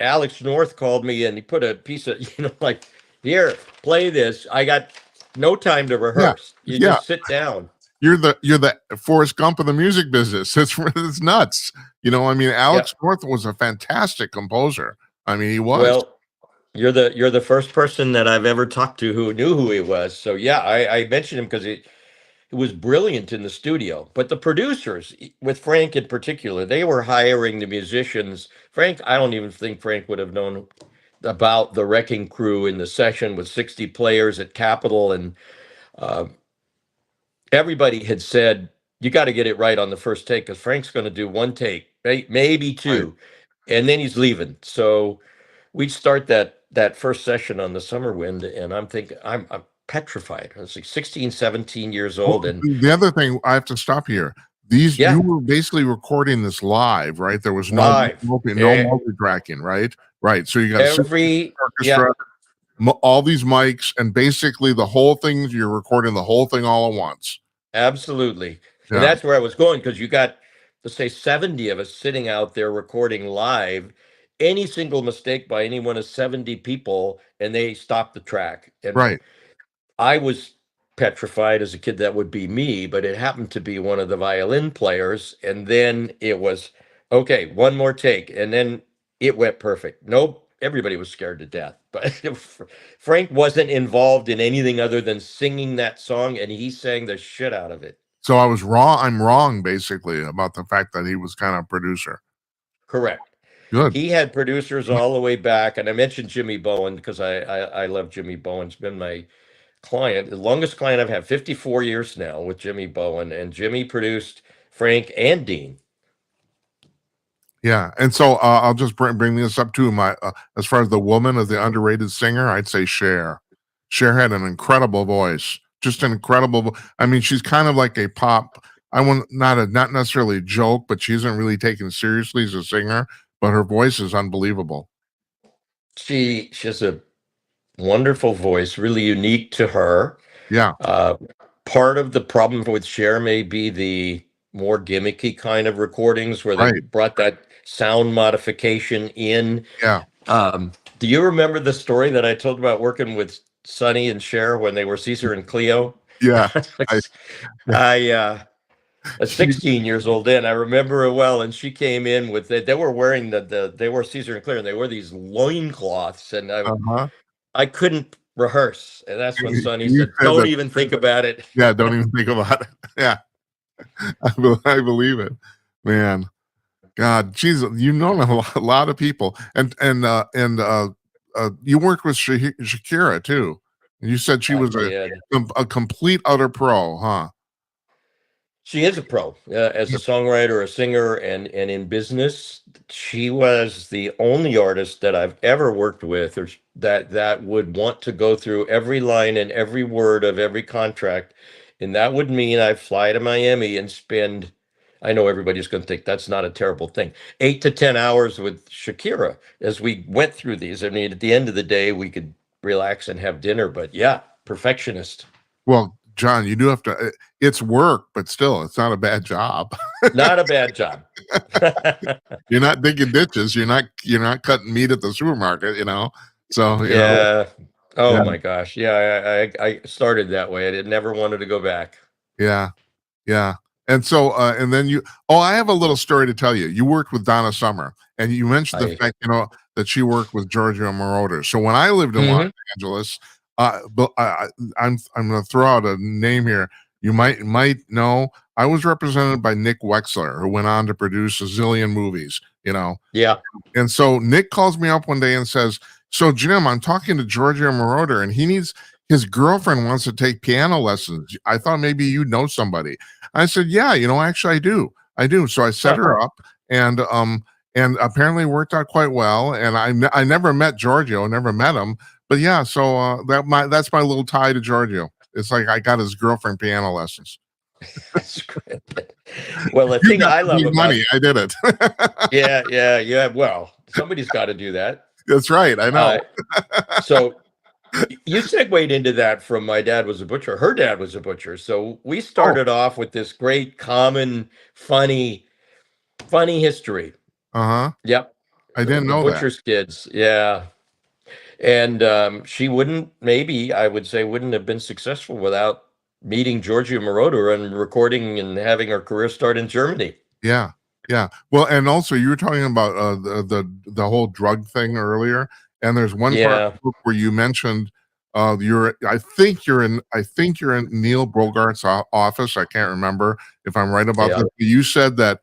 Alex North called me and he put a piece of, like, here, play this. I got no time to rehearse. You Yeah. just sit down. You're the Forrest Gump of the music business. It's nuts. Alex North was a fantastic composer. I mean, he was. Well, you're the first person that I've ever talked to who knew who he was. So yeah, I mentioned him because it was brilliant in the studio. But the producers, with Frank in particular, they were hiring the musicians. Frank, I don't even think Frank would have known about the Wrecking Crew in the session with 60 players at Capitol, and everybody had said, you got to get it right on the first take because Frank's going to do one take, maybe two, and then he's leaving. So we'd start that first session on the Summer Wind, and I'm thinking, I'm petrified. I was like 16, 17 years old. And the other thing, I have to stop here. You were basically recording this live, right? There was no multi-tracking, right? Right. So you got every orchestra, all these mics, and basically the whole thing, you're recording the whole thing all at once. Absolutely. Yeah. And that's where I was going, because you got, let's say, 70 of us sitting out there recording live. Any single mistake by any one of 70 people, and they stop the track. And right. I was petrified as a kid. That would be me, but it happened to be one of the violin players. And then it was, okay, one more take. And then it went perfect. Nope. Everybody was scared to death, but Frank wasn't involved in anything other than singing that song, and he sang the shit out of it. So I was wrong. I'm wrong, basically, about the fact that he was kind of a producer. Correct. Good. He had producers all the way back, and I mentioned Jimmy Bowen because I love Jimmy Bowen. He's been my client, the longest client I've had, 54 years now with Jimmy Bowen, and Jimmy produced Frank and Dean. Yeah, and so I'll just bring this up too. As far as the woman as the underrated singer, I'd say Cher. Cher had an incredible voice, just an incredible. I mean, she's kind of like a pop. Not necessarily a joke, but she isn't really taken seriously as a singer. But her voice is unbelievable. She has a wonderful voice, really unique to her. Yeah. Part of the problem with Cher may be the more gimmicky kind of recordings where they brought that sound modification in. Yeah. Do you remember the story that I told about working with Sonny and Cher when they were Caesar and Cleo? Yeah. I was 16 years old then. I remember it well. And she came in with it. They were wearing they were Caesar and Cleo, and they wore these loincloths. And I couldn't rehearse. And that's when Sonny said, don't even think about it. Yeah, don't even think about it. Yeah. I believe it. Man. God, Jesus, you know a lot of people. And you worked with Shakira too. You said she was a complete utter pro, huh? She is a pro as a songwriter, a singer, and in business. She was the only artist that I've ever worked with or that would want to go through every line and every word of every contract. And that would mean I fly to Miami and spend, I know everybody's going to think that's not a terrible thing, 8 to 10 hours with Shakira as we went through these. I mean, at the end of the day, we could relax and have dinner, but yeah, perfectionist. Well, John, you do have to. It's work, but still, it's not a bad job. Not a bad job. You're not digging ditches. You're not cutting meat at the supermarket. So Yeah. Oh yeah, my gosh. Yeah, I started that way. I never wanted to go back. yeah, yeah. And so, and then you. Oh, I have a little story to tell you. You worked with Donna Summer, and you mentioned the I fact that she worked with Giorgio Moroder. So when I lived in Los Mhm. Angeles, but I'm going to throw out a name here. You might know. I was represented by Nick Wexler, who went on to produce a zillion movies. Yeah. And so Nick calls me up one day and says, "So Jim, I'm talking to Giorgio Moroder, and his girlfriend wants to take piano lessons. I thought maybe you know somebody." I said, "Yeah, actually I do." So I set Huh. her up, and apparently it worked out quite well. And I never met Giorgio, never met him, but yeah. So that's my little tie to Giorgio. It's like I got his girlfriend piano lessons. That's great. Well, the You thing got I the love big money. about I did it. yeah. Well, somebody's got to do that. That's right. I know. So you segued into that from my dad was a butcher. Her dad was a butcher. So we Oh, started off with this great, common, funny history. uh-huh. Yep. I The, didn't the know that. butcher's kids. Yeah. And she maybe I would say, wouldn't have been successful without meeting Giorgio Moroder and recording and having her career start in Germany. Yeah. Yeah. Well, and also you were talking about the whole drug thing earlier, and there's one part of Yeah. the book where you mentioned I think you're in Neil Bogart's office. I can't remember if I'm right about Yeah. this. You said that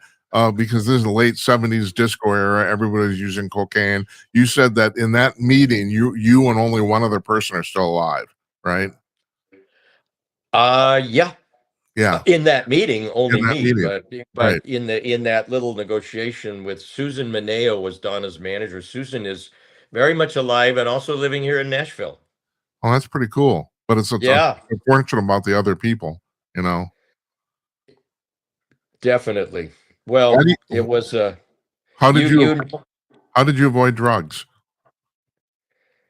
because this is the late 70s disco era, everybody's using cocaine. You said that in that meeting, you and only one other person are still alive, right? Yeah. Yeah. In that meeting, In only that me, meeting. but Right. in that little negotiation with Susan Mineo was Donna's manager. Susan is very much alive and also living here in Nashville. Oh, that's pretty cool. But it's Yeah, unfortunate about the other people, you know. definitely. How Well, do it you, was how did you you you how did you avoid drugs?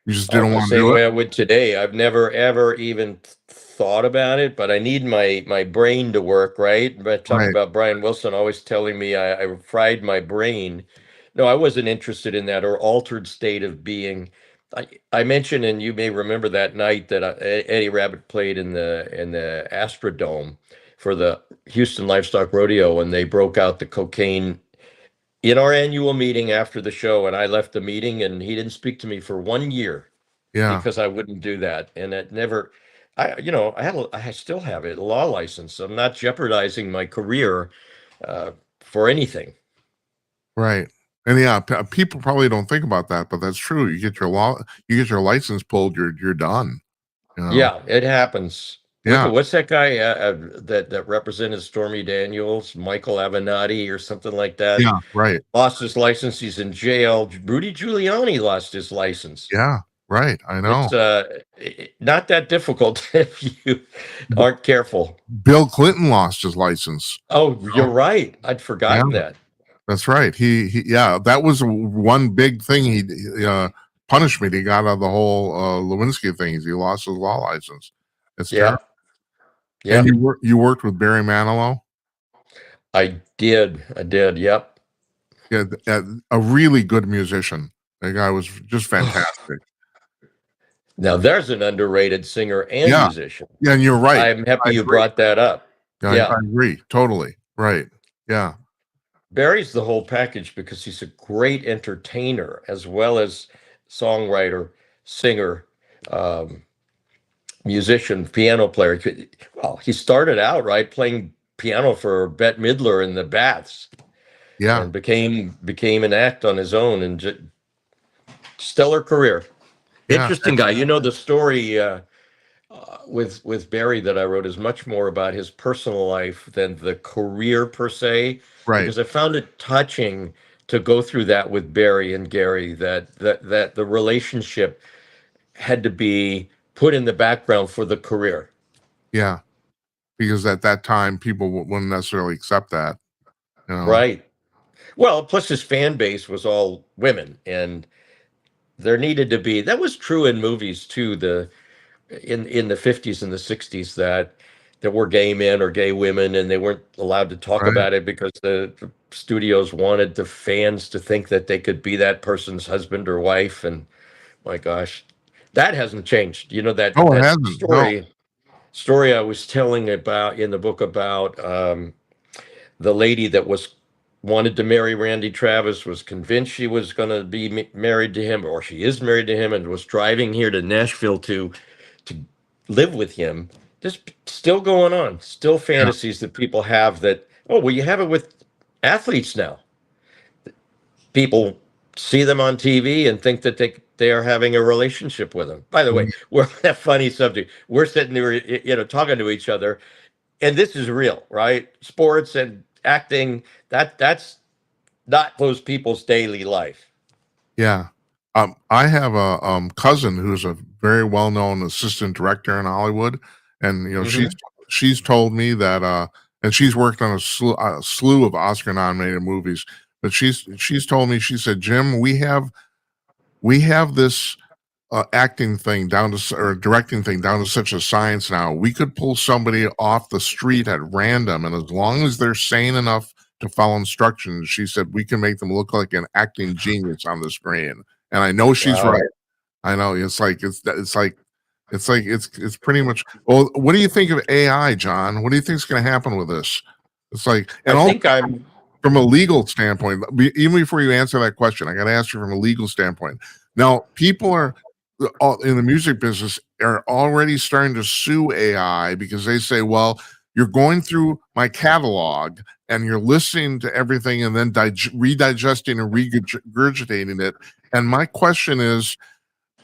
You just oh, didn't the want to same do it? way I would today. I've never ever even thought about it, but I need my brain to work, right? But talk Right. about Brian Wilson always telling me I fried my brain. No, I wasn't interested in that or altered state of being. I mentioned, and you may remember that night that Eddie Rabbit played in the Astrodome for the Houston Livestock Rodeo, and they broke out the cocaine in our annual meeting after the show, and I left the meeting, and he didn't speak to me for 1 year Yeah. because I wouldn't do that. And it never, I still have it, a law license. I'm not jeopardizing my career uh, for anything. Right. And yeah, people probably don't think about that, but that's true. You get your license pulled, you're done, you know. Yeah, it happens. Look Yeah. at what's that guy that represented Stormy Daniels, Michael Avenatti or something like that. Yeah, right. Lost his license. He's in jail. Rudy Giuliani lost his license. Yeah, right. I know. It's not that difficult if you aren't careful. Bill Clinton lost his license. Oh, You know? you're right. I'd Yeah, forgotten that. that's right. Yeah, that was one big thing punishment he got out of the whole Lewinsky thing is he lost his law license. It's Yeah, terrible. And yeah, you worked with Barry Manilow? I did. I did. Yep. Yeah, a really good musician. That guy was just fantastic. Now there's an underrated singer and Yeah, musician. yeah, and you're right. I'm happy I you agree. brought that up. Yeah, I Yeah. agree. Totally. Right. Yeah. Barry's the whole package because he's a great entertainer as well as songwriter, singer, um, musician, piano player. Well, he started out right playing piano for Bette Midler in the Baths Yeah. and became an act on his own and stellar career. Yeah. Interesting guy. You know the story with Barry that I wrote is much more about his personal life than the career per se, Right. because I found it touching to go through that with Barry and Gary that the relationship had to be put in the background for the career. Yeah. Because at that time people wouldn't necessarily accept that, you know. Right. Well, plus his fan base was all women, and there needed to be that was true in movies too. in the 50s and the 60s that there were gay men or gay women, and they weren't allowed to talk Right. about it because the studios wanted the fans to think that they could be that person's husband or wife. And my gosh, that hasn't changed. You know, that No, it that hasn't. No. story I was telling about in the book about the lady that was wanted to marry Randy Travis, was convinced she was going to be married to him, or she is married to him, and was driving here to Nashville to live with him. Just still going on, still Yeah. fantasies that people have that, oh, well, you have it with athletes now. People see them on TV and think that they are having a relationship with them. By the way, Mhm. we're that funny subject. We're sitting there, talking to each other, and this is real, right? Sports and acting, that's not those people's daily life. Yeah. I have a cousin who's a very well-known assistant director in Hollywood, and Hmm. she's told me that and she's worked on a slew of Oscar-nominated movies, but she's told me, she said, Jim, we have this acting thing down to or directing thing down to such a science now. We could pull somebody off the street at random, and as long as they're sane enough to follow instructions, she said, we can make them look like an acting genius on the screen. And I know she's right. Wow. I know it's pretty much. Well, what do you think of AI, John? What do you think is going to happen with this? It's like, I and also think I'm from a legal standpoint, even before you answer that question, I got to ask you from a legal standpoint. Now, people are in the music business are already starting to sue AI because they say, well, you're going through my catalog and you're listening to everything and then redigesting and regurgitating it. And my question is,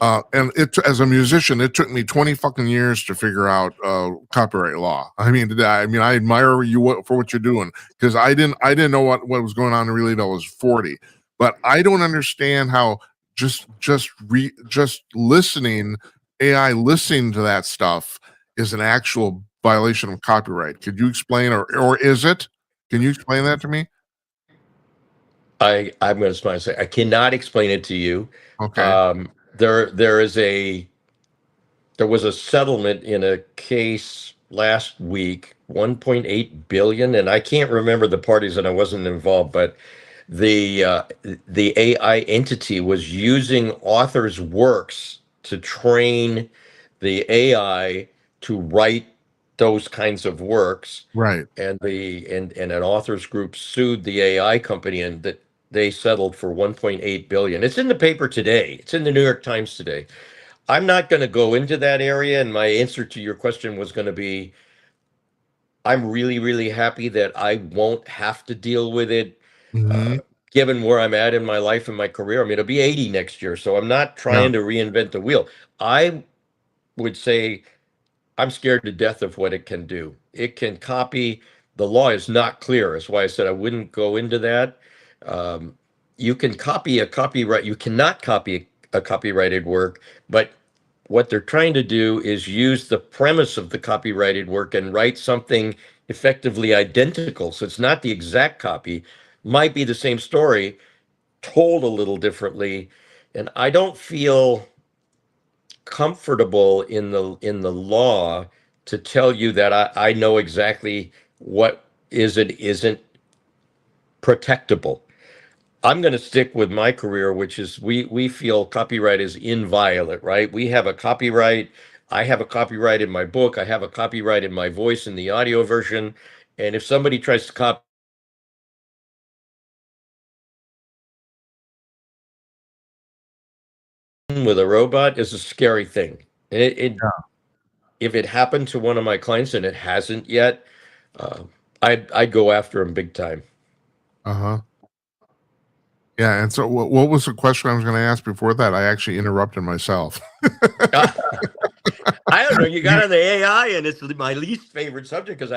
and as a musician, it took me 20 fucking years to figure out copyright law. I admire you for what you're doing, because I didn't know what was going on really until I was 40. But I don't understand how just listening, AI listening to that stuff is an actual violation of copyright. Could you explain, or is it? Can you explain that to me? I'm going to smile and say I cannot explain it to you. Okay. Um, there was a settlement in a case last week, 1.8 billion, and I can't remember the parties and I wasn't involved, but the AI entity was using authors' works to train the AI to write those kinds of works, Right. and and an authors group sued the AI company, and that they settled for 1.8 billion. It's in the paper today. It's in the New York Times today. I'm not going to go into that area, and my answer to your question was going to be I'm really, really happy that I won't have to deal with it, uh, Hmm. given where I'm at in my life and my career. I mean, it'll be 80 next year, so I'm not Yeah. trying to reinvent the wheel. I would say I'm scared to death of what it can do. It can copy. The law is not clear. That's why I said I wouldn't go into that. Um, you can copy a copyright. You cannot copy a copyrighted work, but what they're trying to do is use the premise of the copyrighted work and write something effectively identical. So it's not the exact copy, might be the same story, told a little differently. And I don't feel comfortable in the law to tell you that I know exactly what is and isn't protectable. I'm going to stick with my career, which is we feel copyright is inviolate, right? We have a copyright. I have a copyright in my book. I have a copyright in my voice in the audio version. And if somebody tries to copy with a robot, is a scary thing. If it happened to one of my clients, and it hasn't yet, uh, I'd go after him big time. Uh-huh. Yeah, and so what was the question I was gonna ask before that? I actually interrupted myself. I don't know. You got You on the AI, and it's my least favorite subject because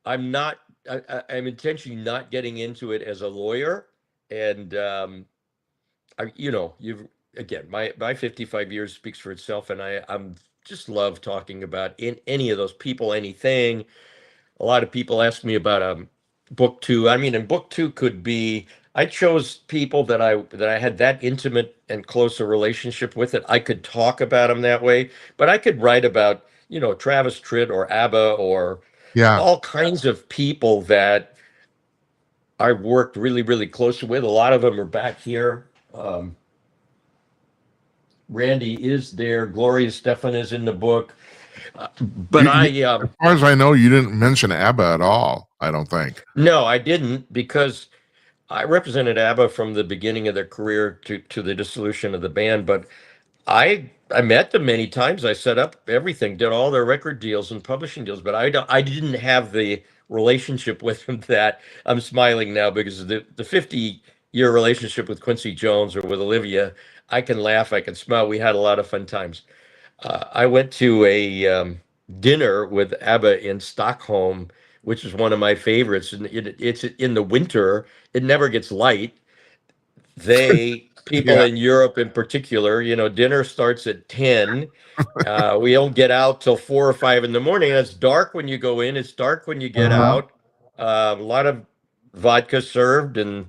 I'm not I'm intentionally not getting into it as a lawyer, and you've again my 55 years speaks for itself, and I'm just love talking about in any of those people, anything. A lot of people ask me about book two. I mean, and book two could be I chose people that I had that intimate and close a relationship with it. I could talk about them that way, but I could write about, Travis Tritt or ABBA or Yeah. all kinds of people that I worked really, really closely with. A lot of them are back here. Randy is there. Gloria Stefan is in the book. But As far as I know, you didn't mention ABBA at all, I don't think. no, I didn't, because I represented ABBA from the beginning of their career to the dissolution of the band. But I met them many times. I set up everything, did all their record deals and publishing deals, but I didn't have the relationship with them that I'm smiling now, because the 50-year relationship with Quincy Jones or with Olivia, I can laugh, I can smile. We had a lot of fun times. I went to a dinner with ABBA in Stockholm, which is one of my favorites. And it's in the winter. It never gets light. People Yeah. in Europe in particular, dinner starts at 10. We don't get out till 4 or 5 in the morning. And it's dark when you go in. It's dark when you get Uh-huh. out. A lot of vodka served, and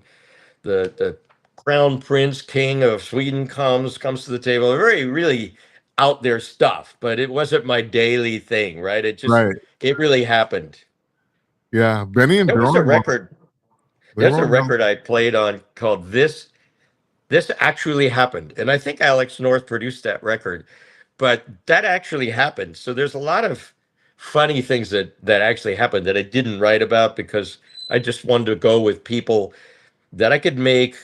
the crown prince king of Sweden comes to the table. Very really out there stuff, but it wasn't my daily thing, right? Right. It really happened. Yeah. Benny and There was a Joan, record. they There's were a around. record I played on called This Actually Happened, and I think Alex North produced that record, but that actually happened. So there's a lot of funny things that actually happened that I didn't write about, because I just wanted to go with people that I could make.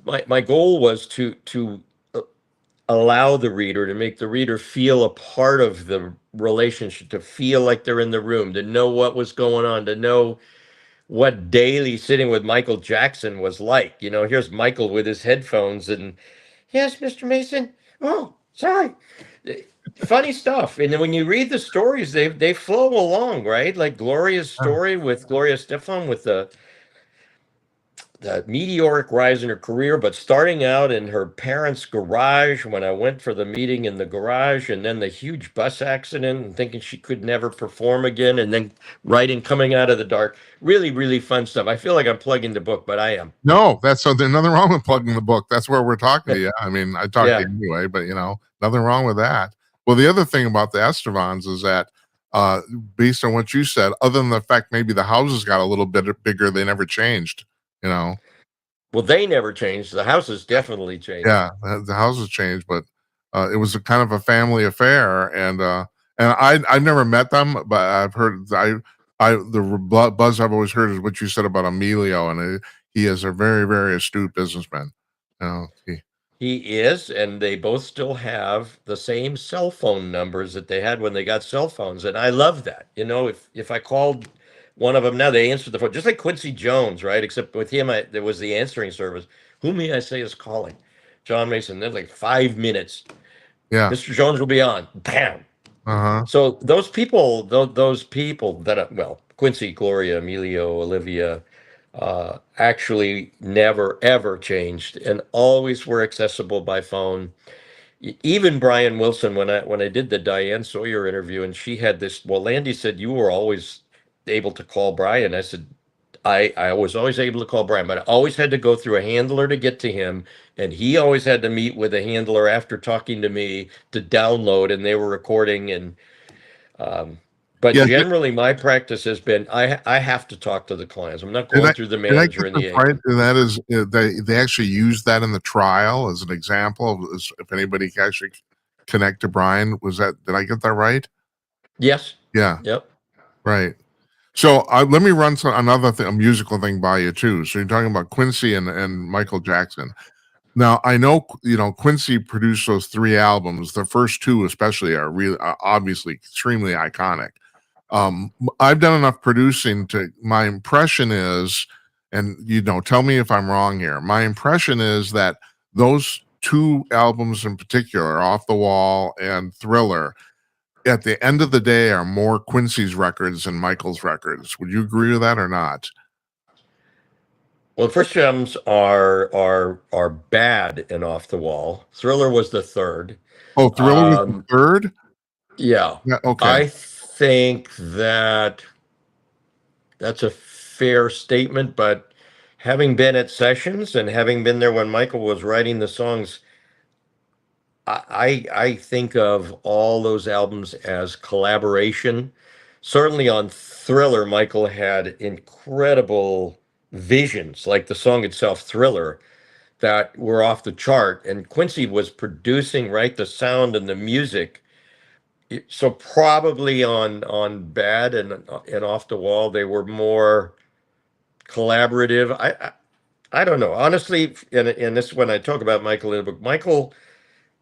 My goal was to allow the reader, to make the reader feel a part of the relationship, to feel like they're in the room, to know what was going on, to know what daily sitting with Michael Jackson was like. Here's Michael with his headphones, and yes, Mr. Mason. Oh, sorry. Funny stuff. And then when you read the stories, they flow along, right? Like Gloria's Yeah. story with Gloria Stefan, with the meteoric rise in her career, but starting out in her parents' garage when I went for the meeting in the garage, and then the huge bus accident and thinking she could never perform again, and then writing Coming Out of the Dark. Really, really fun stuff. I feel like I'm plugging the book, but I am. No, there's nothing wrong with plugging the book. That's where we're talking to you. I mean, I talk to Yeah. you anyway, but nothing wrong with that. Well, the other thing about the Estevans is that, uh, based on what you said, other than the fact maybe the houses got a little bit bigger, they never changed. You know, Well, they never changed. The house has definitely changed. yeah, the houses changed, but it was a kind of a family affair, and I've never met them, but I've heard the buzz I've always heard is what you said about Emilio, and he is a very very astute businessman. He is, and they both still have the same cell phone numbers that they had when they got cell phones, and I love that. If I called one of them now, they answered the phone, just like Quincy Jones, right? Except with him, there was the answering service. Who may I say is calling? John Mason. Then like 5 minutes. Yeah, Mr. Jones will be on. Bam. uh-huh. So those people well, Quincy, Gloria, Emilio, Olivia, actually never ever changed, and always were accessible by phone. Even Brian Wilson, when I did the Diane Sawyer interview, and she had this. Well, Landy said you were always able to call Brian. I said I was always able to call Brian, but I always had to go through a handler to get to him, and he always had to meet with a handler after talking to me to download, and they were recording. And um, but Yeah, generally, my practice has been I have to talk to the clients. I'm not did going I through the did I manager get and this the right? agent. And that is, they actually used that in the trial as an example of if anybody can actually connect to Brian. Did I get that right? Yes. Yeah, Yep. right. So let me run another thing, a musical thing by you too. So you're talking about Quincy and Michael Jackson. Now I know Quincy produced those three albums. The first two, especially, are really obviously extremely iconic. I've done enough producing to. My impression is, and tell me if I'm wrong here. My impression is that those two albums in particular, Off the Wall and Thriller, at the end of the day, are more Quincy's records than Michael's records. Would you agree with that or not? Well, the first gems are bad and off the wall. Thriller was the third. Oh, Thriller was the Um, third? yeah, Yeah, okay. I think that's a fair statement, but having been at sessions and having been there when Michael was writing the songs, I think of all those albums as collaboration. Certainly on Thriller, Michael had incredible visions, like the song itself, Thriller, that were off the chart. And Quincy was producing, right, the sound and the music. So probably on Bad and Off the Wall, they were more collaborative. I don't know. Honestly, and this when I talk about Michael in the book, Michael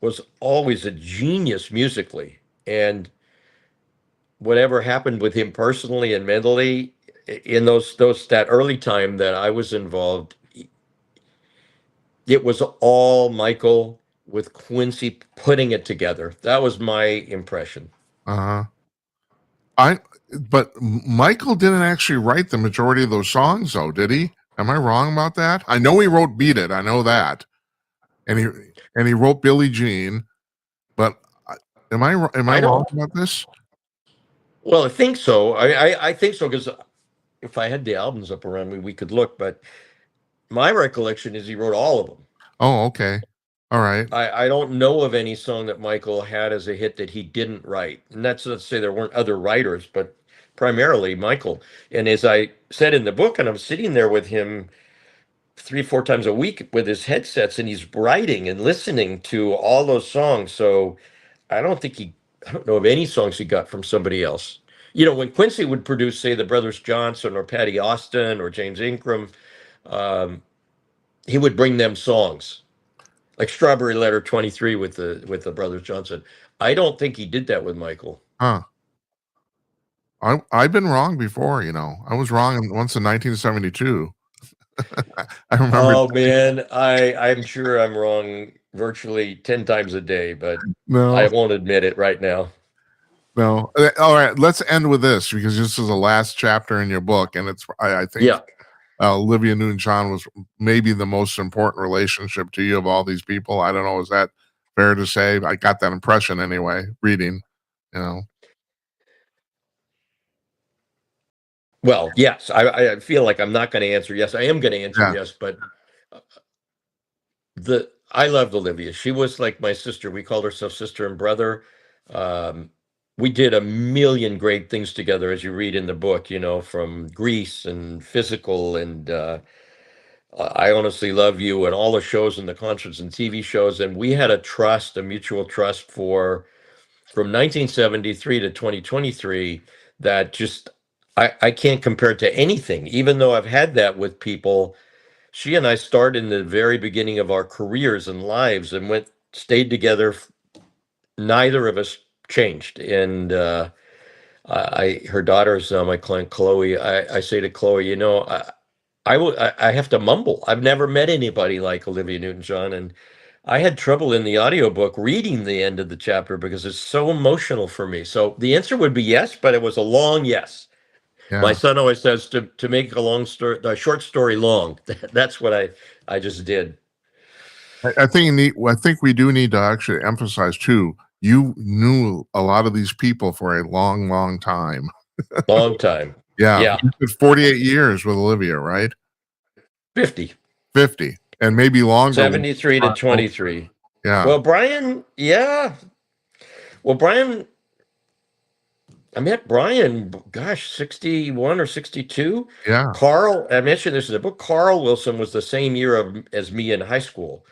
was always a genius musically, and whatever happened with him personally and mentally in those that early time that I was involved, it was all Michael with Quincy putting it together. That was my impression. Uh-huh. But Michael didn't actually write the majority of those songs, though, did he? Am I wrong about that? I know he wrote "Beat It." I know that, and he wrote "Billie Jean." But am I I wrong don't. about this? Well, I think so. I think so because if I had the albums up around me, we could look. But my recollection is he wrote all of them. Oh, okay, all right. I don't know of any song that Michael had as a hit that he didn't write. And that's not to say there weren't other writers, but primarily Michael. And as I said in the book, and I'm sitting there with him 3, 4 times a week with his headsets, and he's writing and listening to all those songs. So I don't know of any songs he got from somebody else. You know, when Quincy would produce, say, the Brothers Johnson or Patty Austin or James Ingram, um, he would bring them songs like Strawberry Letter 23 with the Brothers Johnson. I don't think he did that with Michael. Huh. I've been wrong before, you know. I was wrong once in 1972. I remember. Oh man, I'm sure I'm wrong virtually 10 times a day, but No, I won't admit it right now. no. All right, let's end with this because this is the last chapter in your book, and I think Yeah. Olivia Newton-John was maybe the most important relationship to you of all these people. I don't know. Is that fair to say? I got that impression anyway, reading, you know. Well, yes, I feel like I'm not going to answer yes. I am going to answer Yeah. yes, but I loved Olivia. She was like my sister. We called ourselves sister and brother. Um, we did a million great things together, as you read in the book. You know, from Grease and Physical, and I honestly love you, and all the shows and the concerts and TV shows. And we had a mutual trust for from 1973 to 2023 that just I can't compare it to anything. Even though I've had that with people, she and I started in the very beginning of our careers and lives and stayed together. Neither of us changed. And her daughter is now my client, Chloe. I say to Chloe, you know, I have to mumble. I've never met anybody like Olivia Newton-John. And I had trouble in the audiobook reading the end of the chapter because it's so emotional for me. So the answer would be yes, but it was a long yes. My Yeah. son always says to make a short story long. That's what I just did. I think we do need to actually emphasize too. You knew a lot of these people for a long, long time. Long time. Yeah. Yeah. You did 48 years with Olivia, right? 50. 50, and maybe longer. 73 to 23. Yeah. Well, Brian, yeah. Well, Brian, I met Brian, gosh, 61 or 62. Yeah. Carl, I mentioned this in the book. Carl Wilson was the same year as me in high school.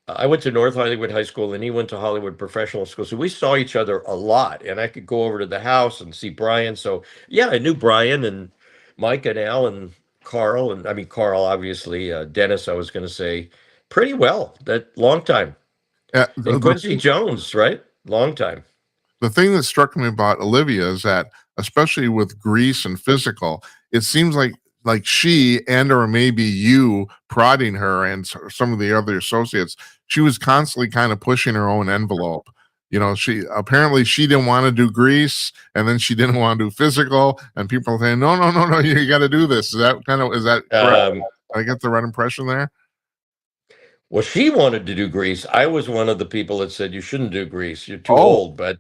I went to North Hollywood High School and he went to Hollywood Professional School. So we saw each other a lot, and I could go over to the house and see Brian. So yeah, I knew Brian and Mike and Al and Carl. And I mean, Carl, obviously, Dennis, I was going to say pretty well that long time. And Quincy Jones, right? Long time. The thing that struck me about Olivia is that, especially with Grease and Physical, it seems like she and or maybe you prodding her and some of the other associates, she was constantly kind of pushing her own envelope. You know, she didn't want to do Grease, and then she didn't want to do Physical, and people are saying, no, you got to do this. Is that correct? I get the right impression there? Well, she wanted to do Grease. I was one of the people that said you shouldn't do Grease. You're too old. But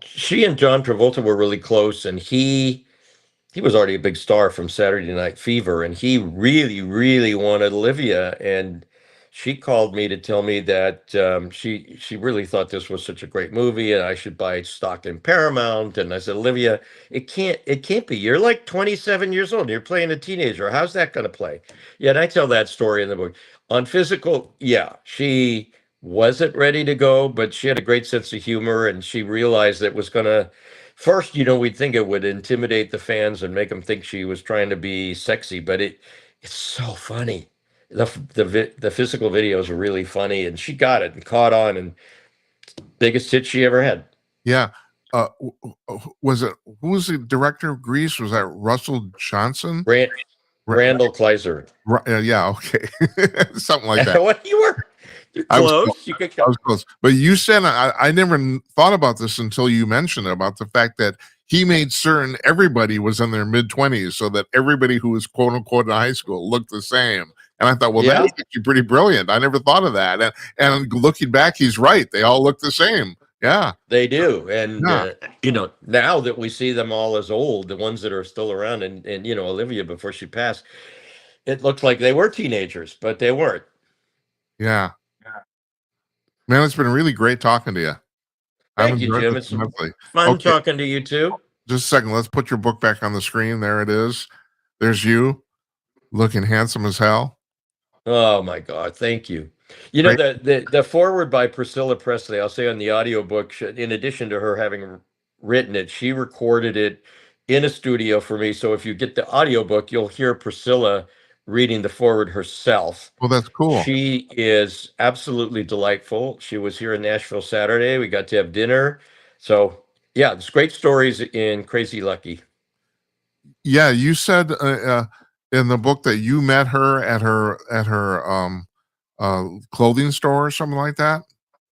she and John Travolta were really close, and he he was already a big star from Saturday Night Fever, and he really, really wanted Olivia. And she called me to tell me that she really thought this was such a great movie, and I should buy stock in Paramount. And I said, Olivia, it can't be. You're like 27 years old. And you're playing a teenager. How's that going to play? Yeah, and I tell that story in the book. On physical, yeah, she wasn't ready to go, but she had a great sense of humor, and she realized that it was going to. First, we'd think it would intimidate the fans and make them think she was trying to be sexy, but it's so funny. The physical videos are really funny, and she got it and caught on, and biggest hit she ever had. Yeah. Was it, who was the director of Grease? Was that Russell Johnson? Randall Kleiser. Yeah, okay. Something like that. What you're close. I was close. But you said, I never thought about this until you mentioned it, about the fact that he made certain everybody was in their mid-20s, so that everybody who was quote unquote in high school looked the same. And I thought, well, Yeah. that's actually pretty brilliant. I never thought of that. And looking back, he's right. They all look the same. Yeah. They do. And, Yeah. now that we see them all as old, the ones that are still around, and Olivia before she passed, it looks like they were teenagers, but they weren't. Yeah. Man, it's been really great talking to you. Thank you, Jim. It's fun talking to you too. Just a second. Let's put your book back on the screen. There it is. There's you looking handsome as hell. Oh my God. Thank you. The foreword by Priscilla Presley, I'll say on the audiobook, in addition to her having written it, she recorded it in a studio for me. So if you get the audiobook, you'll hear Priscilla reading the foreword herself. Well, that's cool. She is absolutely delightful. She was here in Nashville Saturday. We got to have dinner. So yeah, it's great stories in Crazy Lucky. Yeah, you said in the book that you met her at her clothing store or something like that,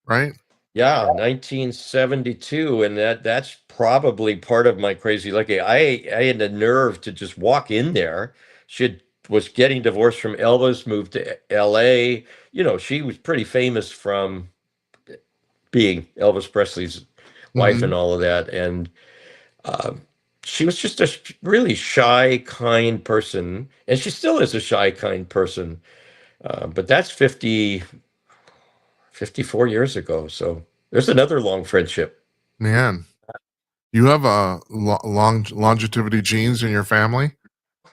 right? Yeah, 1972, and that's probably part of my Crazy Lucky. I had the nerve to just walk in there. Was getting divorced from Elvis, moved to LA. She was pretty famous from being Elvis Presley's wife and all of that. And she was just a really shy, kind person, and she still is a shy, kind person. But that's 54 years ago. So there's another long friendship. Man, you have a longevity genes in your family.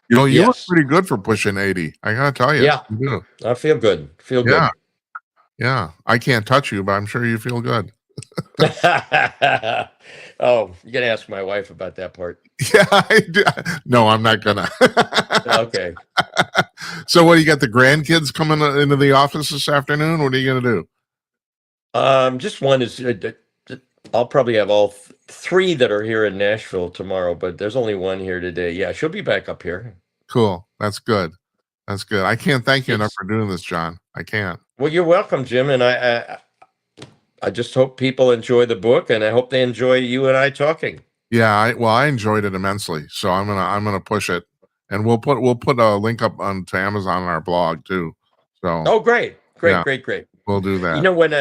You look Yes. pretty good for pushing 80. I gotta tell you. Yeah, You do. I feel good. Good. Yeah. I can't touch you, but I'm sure you feel good. Oh, you gotta ask my wife about that part. Yeah, I do. No, I'm not gonna. Okay. So what, you got the grandkids coming into the office this afternoon? What are you gonna do? Just one is I'll probably have all three that are here in Nashville tomorrow, but there's only one here today. Yeah, she'll be back up here. Cool. That's good. That's good. I can't thank you enough for doing this, John. I can't. Well, you're welcome, Jim, and I just hope people enjoy the book, and I hope they enjoy you and I talking. Yeah, I enjoyed it immensely. So I'm gonna push it, and we'll put a link up onto Amazon on our blog too. So Oh, great. Yeah. Great. We'll do that. When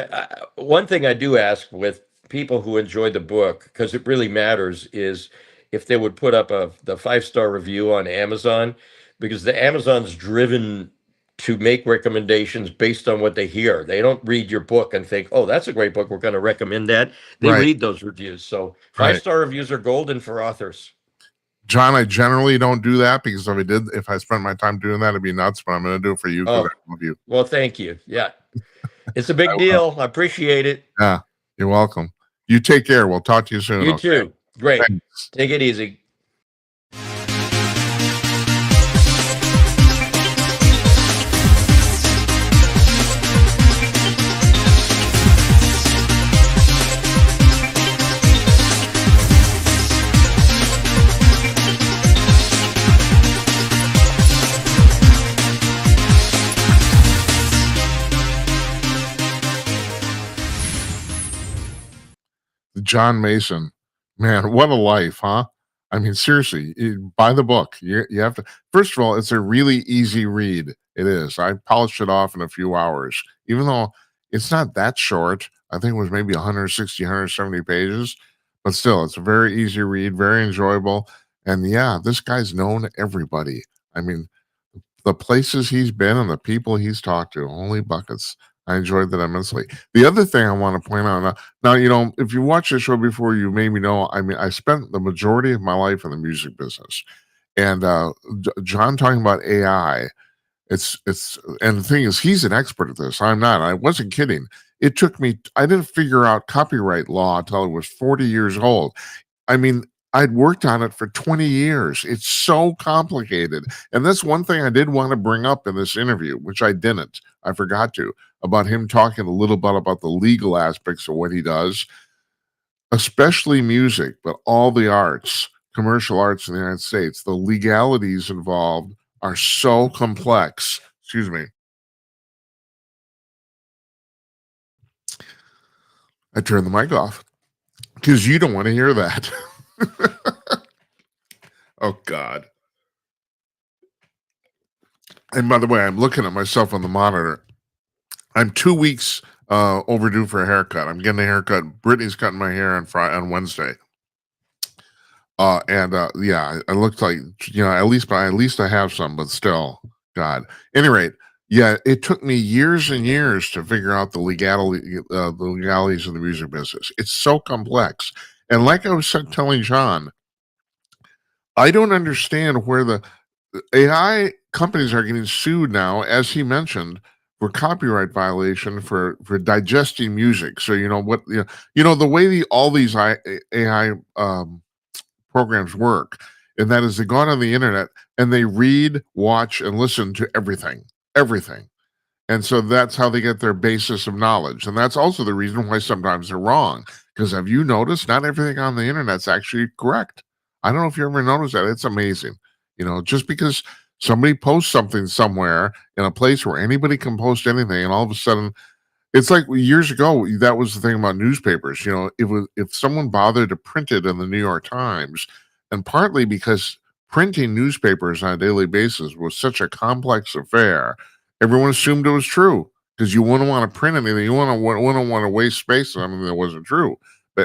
one thing I do ask with people who enjoy the book, because it really matters, is if they would put up the 5-star review on Amazon, because the Amazon's driven to make recommendations based on what they hear. They don't read your book and think, oh, that's a great book, we're going to recommend that. They Right. read those reviews. So 5-star reviews are golden for authors. John, I generally don't do that, because if I spent my time doing that, it'd be nuts, but I'm going to do it for you. Oh. I love you. Well, thank you. Yeah. It's a big deal. I appreciate it. Yeah. You're welcome. You take care. We'll talk to you soon. You too. Great. Thanks. Take it easy. John Mason, man, what a life, huh? I mean, seriously, buy the book. You have to. First of all, it's a really easy read. It is. I polished it off in a few hours, even though it's not that short. I think it was maybe 160, 170 pages, but still, it's a very easy read, very enjoyable. And yeah, this guy's known everybody. I mean, the places he's been and the people he's talked to, holy buckets. I enjoyed that immensely. The other thing I want to point out now, if you watch the show before, you maybe know. I mean, I spent the majority of my life in the music business, and John talking about AI. And the thing is, he's an expert at this. I'm not. I wasn't kidding. It took me. I didn't figure out copyright law until I was 40 years old. I mean, I'd worked on it for 20 years. It's so complicated. And that's one thing I did want to bring up in this interview, which I didn't. I forgot to, about him talking a little bit about the legal aspects of what he does, especially music, but all the arts, commercial arts in the United States. The legalities involved are so complex. Excuse me. I turned the mic off because you don't want to hear that. Oh, God. And by the way, I'm looking at myself on the monitor. I'm 2 weeks overdue for a haircut. I'm getting a haircut. Brittany's cutting my hair on Wednesday. Yeah, I looked like, at least I have some, but still, God. Any rate, yeah, it took me years and years to figure out the legalities of the music business. It's so complex, and like I was telling John, I don't understand where the AI companies are getting sued now, as he mentioned, for copyright violation for digesting music. So the way all these AI programs work, and that is they go out on the internet and they read, watch, and listen to everything. And so that's how they get their basis of knowledge. And that's also the reason why sometimes they're wrong. Because have you noticed not everything on the internet's actually correct? I don't know if you ever noticed that. It's amazing. Just because somebody posts something somewhere in a place where anybody can post anything, and all of a sudden it's like years ago, that was the thing about newspapers. If someone bothered to print it in the New York Times, and partly because printing newspapers on a daily basis was such a complex affair, everyone assumed it was true because you wouldn't want to print anything. You wouldn't want to waste space on something that wasn't true.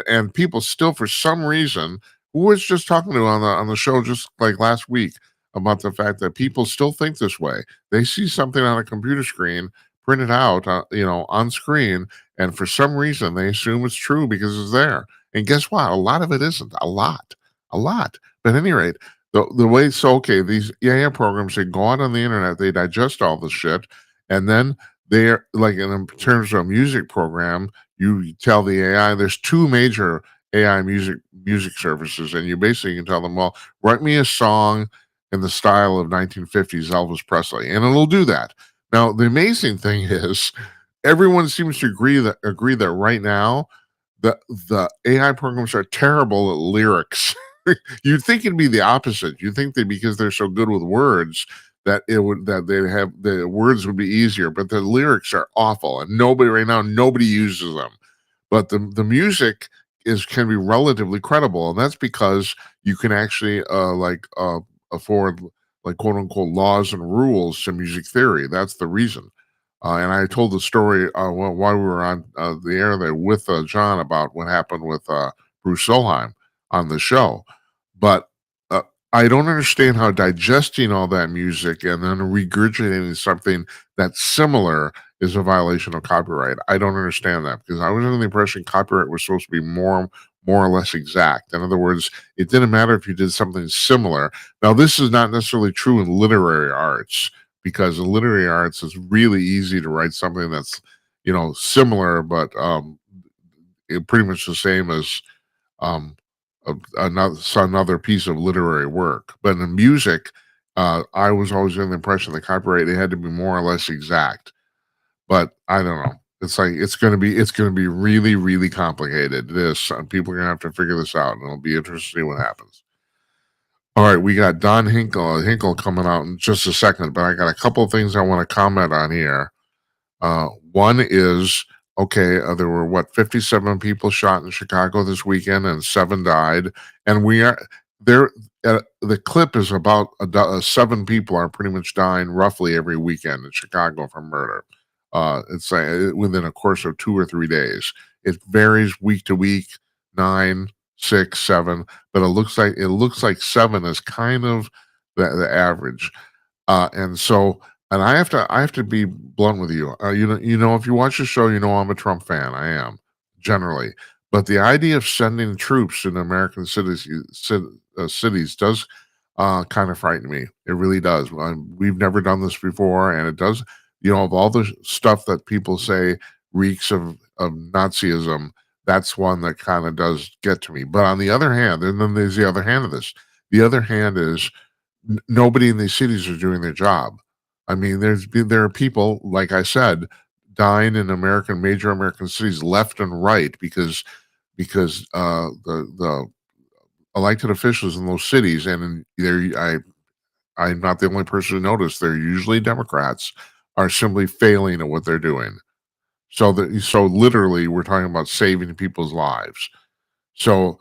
And people still, for some reason, who was just talking to on the show just like last week about the fact that people still think this way. They see something on a computer screen printed out, on screen, and for some reason they assume it's true because it's there. And guess what? A lot of it isn't. A lot. But at any rate, the way okay, these AI programs, they go out on the internet, they digest all this shit, and then they're like in terms of a music program, you tell the AI there's two major AI music services, and you basically can tell them, well, write me a song in the style of 1950s Elvis Presley, and it'll do that. Now, the amazing thing is everyone seems to agree that right now the AI programs are terrible at lyrics. You'd think it'd be the opposite. You think that because they're so good with words that the words would be easier, but the lyrics are awful, and nobody uses them. But the music can be relatively credible, and that's because you can actually afford like quote unquote laws and rules to music theory. That's the reason. And I told the story while we were on the air there with John about what happened with Bruce Solheim on the show. But uh, I don't understand how digesting all that music and then regurgitating something that's similar is a violation of copyright. I don't understand that because I was under the impression copyright was supposed to be more or less exact. In other words, it didn't matter if you did something similar. Now, this is not necessarily true in literary arts because in literary arts, it's really easy to write something that's, similar, but pretty much the same as um, another piece of literary work. But in music, I was always under the impression that copyright it had to be more or less exact. But I don't know. It's like it's going to be really really complicated. People are going to have to figure this out, and it'll be interesting to see what happens. All right, we got Don Hinkle coming out in just a second, but I got a couple of things I want to comment on here. One is okay. There were 57 people shot in Chicago this weekend, and 7 died. And we are there. The clip is about 7 people are pretty much dying roughly every weekend in Chicago from murder. It's within a course of 2 or 3 days. It varies week to week, 9, 6, 7, but it looks like 7 is kind of the average. And so, and I have to be blunt with you. If you watch the show, I'm a Trump fan. I am generally, but the idea of sending troops in American cities does kind of frighten me. It really does. We've never done this before, and it does. Of all the stuff that people say reeks of Nazism, that's one that kind of does get to me. But on the other hand, and then there's the other hand of this. The other hand is nobody in these cities are doing their job. I mean, there are people, like I said, dying in major American cities left and right because the elected officials in those cities, and I'm not the only person to notice, they're usually Democrats, are simply failing at what they're doing. So literally, we're talking about saving people's lives. So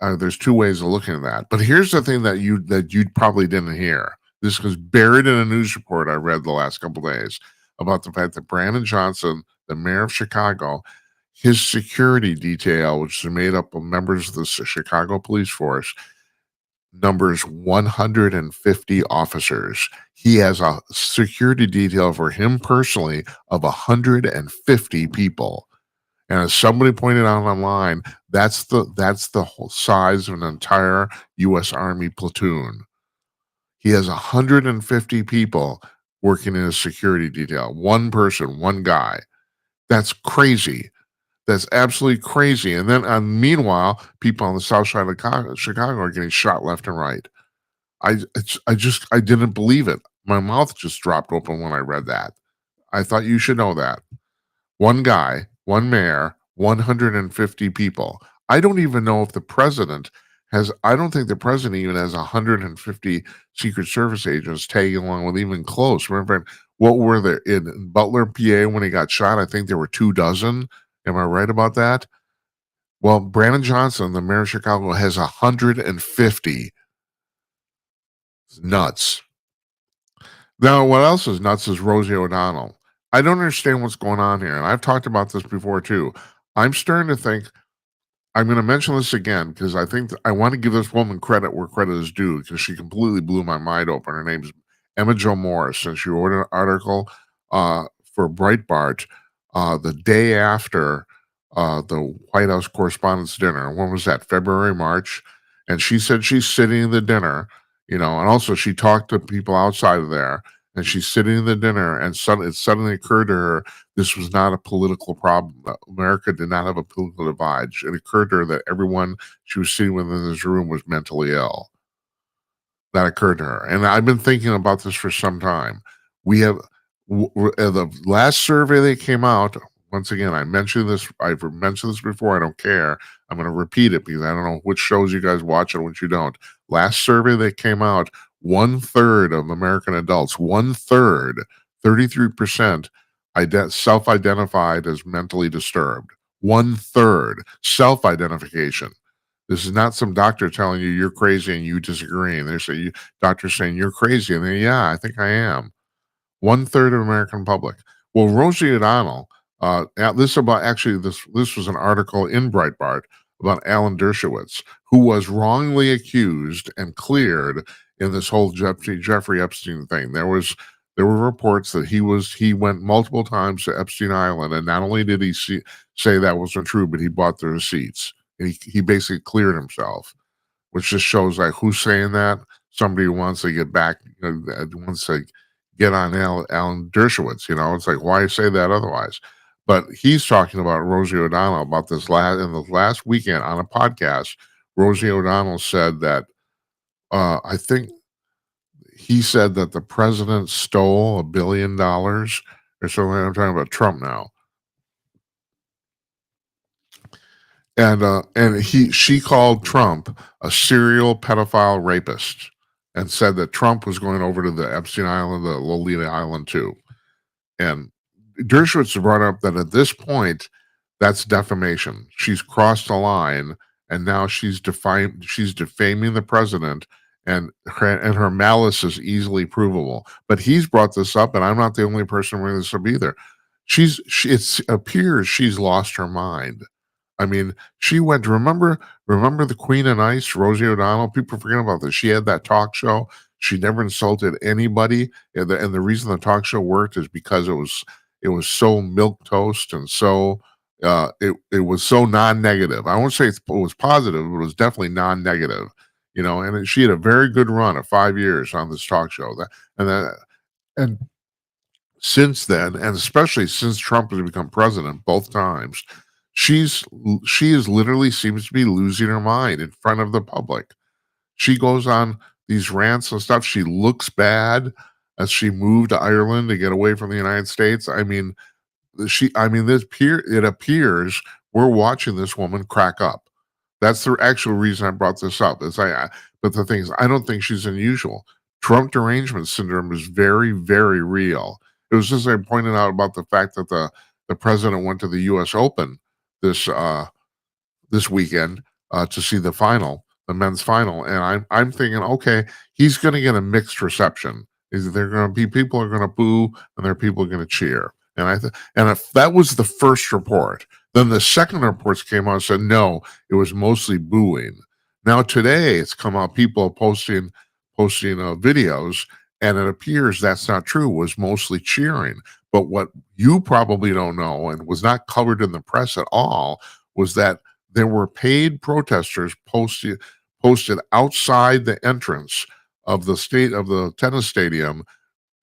there's two ways of looking at that. But here's the thing that you probably didn't hear. This was buried in a news report I read the last couple days about the fact that Brandon Johnson, the mayor of Chicago, his security detail, which is made up of members of the Chicago police force, numbers 150 officers. He has a security detail for him personally of 150 people. And as somebody pointed out online, that's the whole size of an entire U.S. Army platoon. He has 150 people working in his security detail. One person, one guy. That's crazy. That's absolutely crazy. And then, meanwhile, people on the south side of Chicago are getting shot left and right. I didn't believe it. My mouth just dropped open when I read that. I thought you should know that. One guy, one mayor, 150 people. I don't even know if the president I don't think the president even has 150 Secret Service agents tagging along with even close. Remember, what were there in Butler, PA, when he got shot? I think there were 24. Am I right about that? Well, Brandon Johnson, the mayor of Chicago, has 150. It's nuts. Now, what else is nuts is Rosie O'Donnell. I don't understand what's going on here, and I've talked about this before too. I'm starting to think I'm going to mention this again because I think I want to give this woman credit where credit is due because she completely blew my mind open. Her name's Emma Jo Morris, and she wrote an article for Breitbart the day after the White House Correspondents' Dinner. When was that? February, March? And she said she's sitting in the dinner, and also she talked to people outside of there, and she's sitting in the dinner, and it suddenly occurred to her this was not a political problem. America did not have a political divide. It occurred to her that everyone she was sitting with in this room was mentally ill. That occurred to her. And I've been thinking about this for some time. We have the last survey that came out. Once again, I've mentioned this before. I don't care. I'm going to repeat it because I don't know which shows you guys watch and which you don't. Last survey that came out, 1/3 of American adults, 1/3, 33%, self-identified as mentally disturbed. 1/3 self-identification. This is not some doctor telling you you're crazy and you disagreeing. Doctor's saying you're crazy, and then yeah, I think I am. 1/3 of American public. Well, Rosie O'Donnell. This was an article in Breitbart about Alan Dershowitz, who was wrongly accused and cleared in this whole Jeffrey Epstein thing. There were reports that he went multiple times to Epstein Island, and not only did he say that wasn't true, but he bought the receipts. And he basically cleared himself, which just shows like who's saying that. Somebody who wants to get back, wants to get on Alan Dershowitz. It's like why say that otherwise? But he's talking about Rosie O'Donnell about this in the last weekend on a podcast. Rosie O'Donnell said that I think he said that the president stole $1 billion or something. I'm talking about Trump now. And she called Trump a serial pedophile rapist and said that Trump was going over to the Epstein Island, the Lolita Island too. And Dershowitz brought up that at this point, that's defamation. She's crossed a line, and now she's defaming the president, and her malice is easily provable. But he's brought this up, and I'm not the only person bringing this up either. It appears she's lost her mind. I mean, she went. Remember the Queen of Ice, Rosie O'Donnell. People forget about this. She had that talk show. She never insulted anybody, and the reason the talk show worked is because it was so milk toast and so it was so non-negative. I won't say it was positive, but it was definitely non-negative. And she had a very good run of 5 years on this talk show. And since then, and especially since Trump has become president both times, she is literally seems to be losing her mind in front of the public. She goes on these rants and stuff. She looks bad as she moved to Ireland to get away from the United States. I mean, it appears we're watching this woman crack up. That's the actual reason I brought this up. But the thing is, I don't think she's unusual. Trump derangement syndrome is very, very real. It was just I pointed out about the fact that the president went to the U.S. Open this weekend to see the men's final, and I'm thinking, okay, he's going to get a mixed reception. People are going to boo, and there are people going to cheer. And if that was the first report, then the second reports came out and said no, it was mostly booing. Now today it's come out, people posting videos, and it appears that's not true. It was mostly cheering. But what you probably don't know, and was not covered in the press at all, was that there were paid protesters posted outside the entrance of the tennis stadium,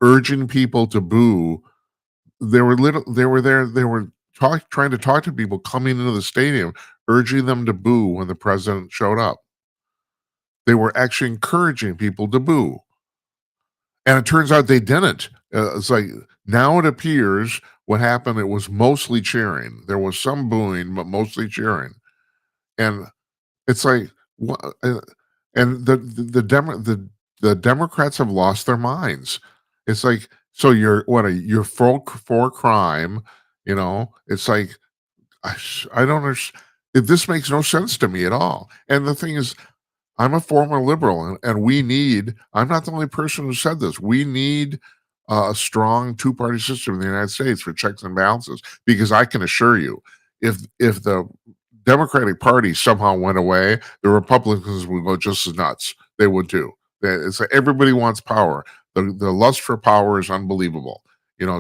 urging people to boo. They were trying to talk to people coming into the stadium, urging them to boo when the president showed up. They were actually encouraging people to boo. And it turns out they didn't. It's like, now it appears what happened, it was mostly cheering. There was some booing, but mostly cheering. And it's like, and the Democrats have lost their minds. It's like, so you're for crime, It's like, I don't understand. This makes no sense to me at all. And the thing is, I'm a former liberal, and I'm not the only person who said this. We need a strong two-party system in the United States for checks and balances, because I can assure you, if the Democratic Party somehow went away, the Republicans would go just as nuts. They would too. It's like everybody wants power. The lust for power is unbelievable.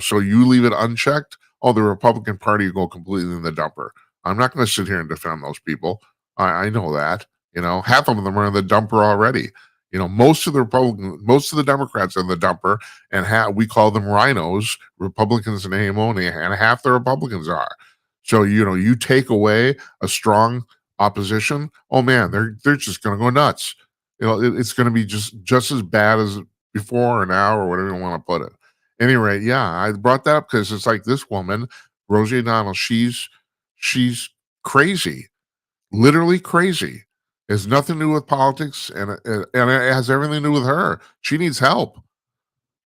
So you leave it unchecked, the Republican Party will go completely in the dumper. I'm not going to sit here and defend those people. I know that. Half of them are in the dumper already. Most of the Democrats are in the dumper, and we call them rhinos, Republicans in name only, and half the Republicans are. So, you take away a strong opposition, oh man, they're just going to go nuts. It's going to be just as bad as before or now or whatever you want to put it. Anyway, yeah, I brought that up because it's like this woman, Rosie O'Donnell, she's crazy, literally crazy. It has nothing to do with politics, and it has everything to do with her. She needs help.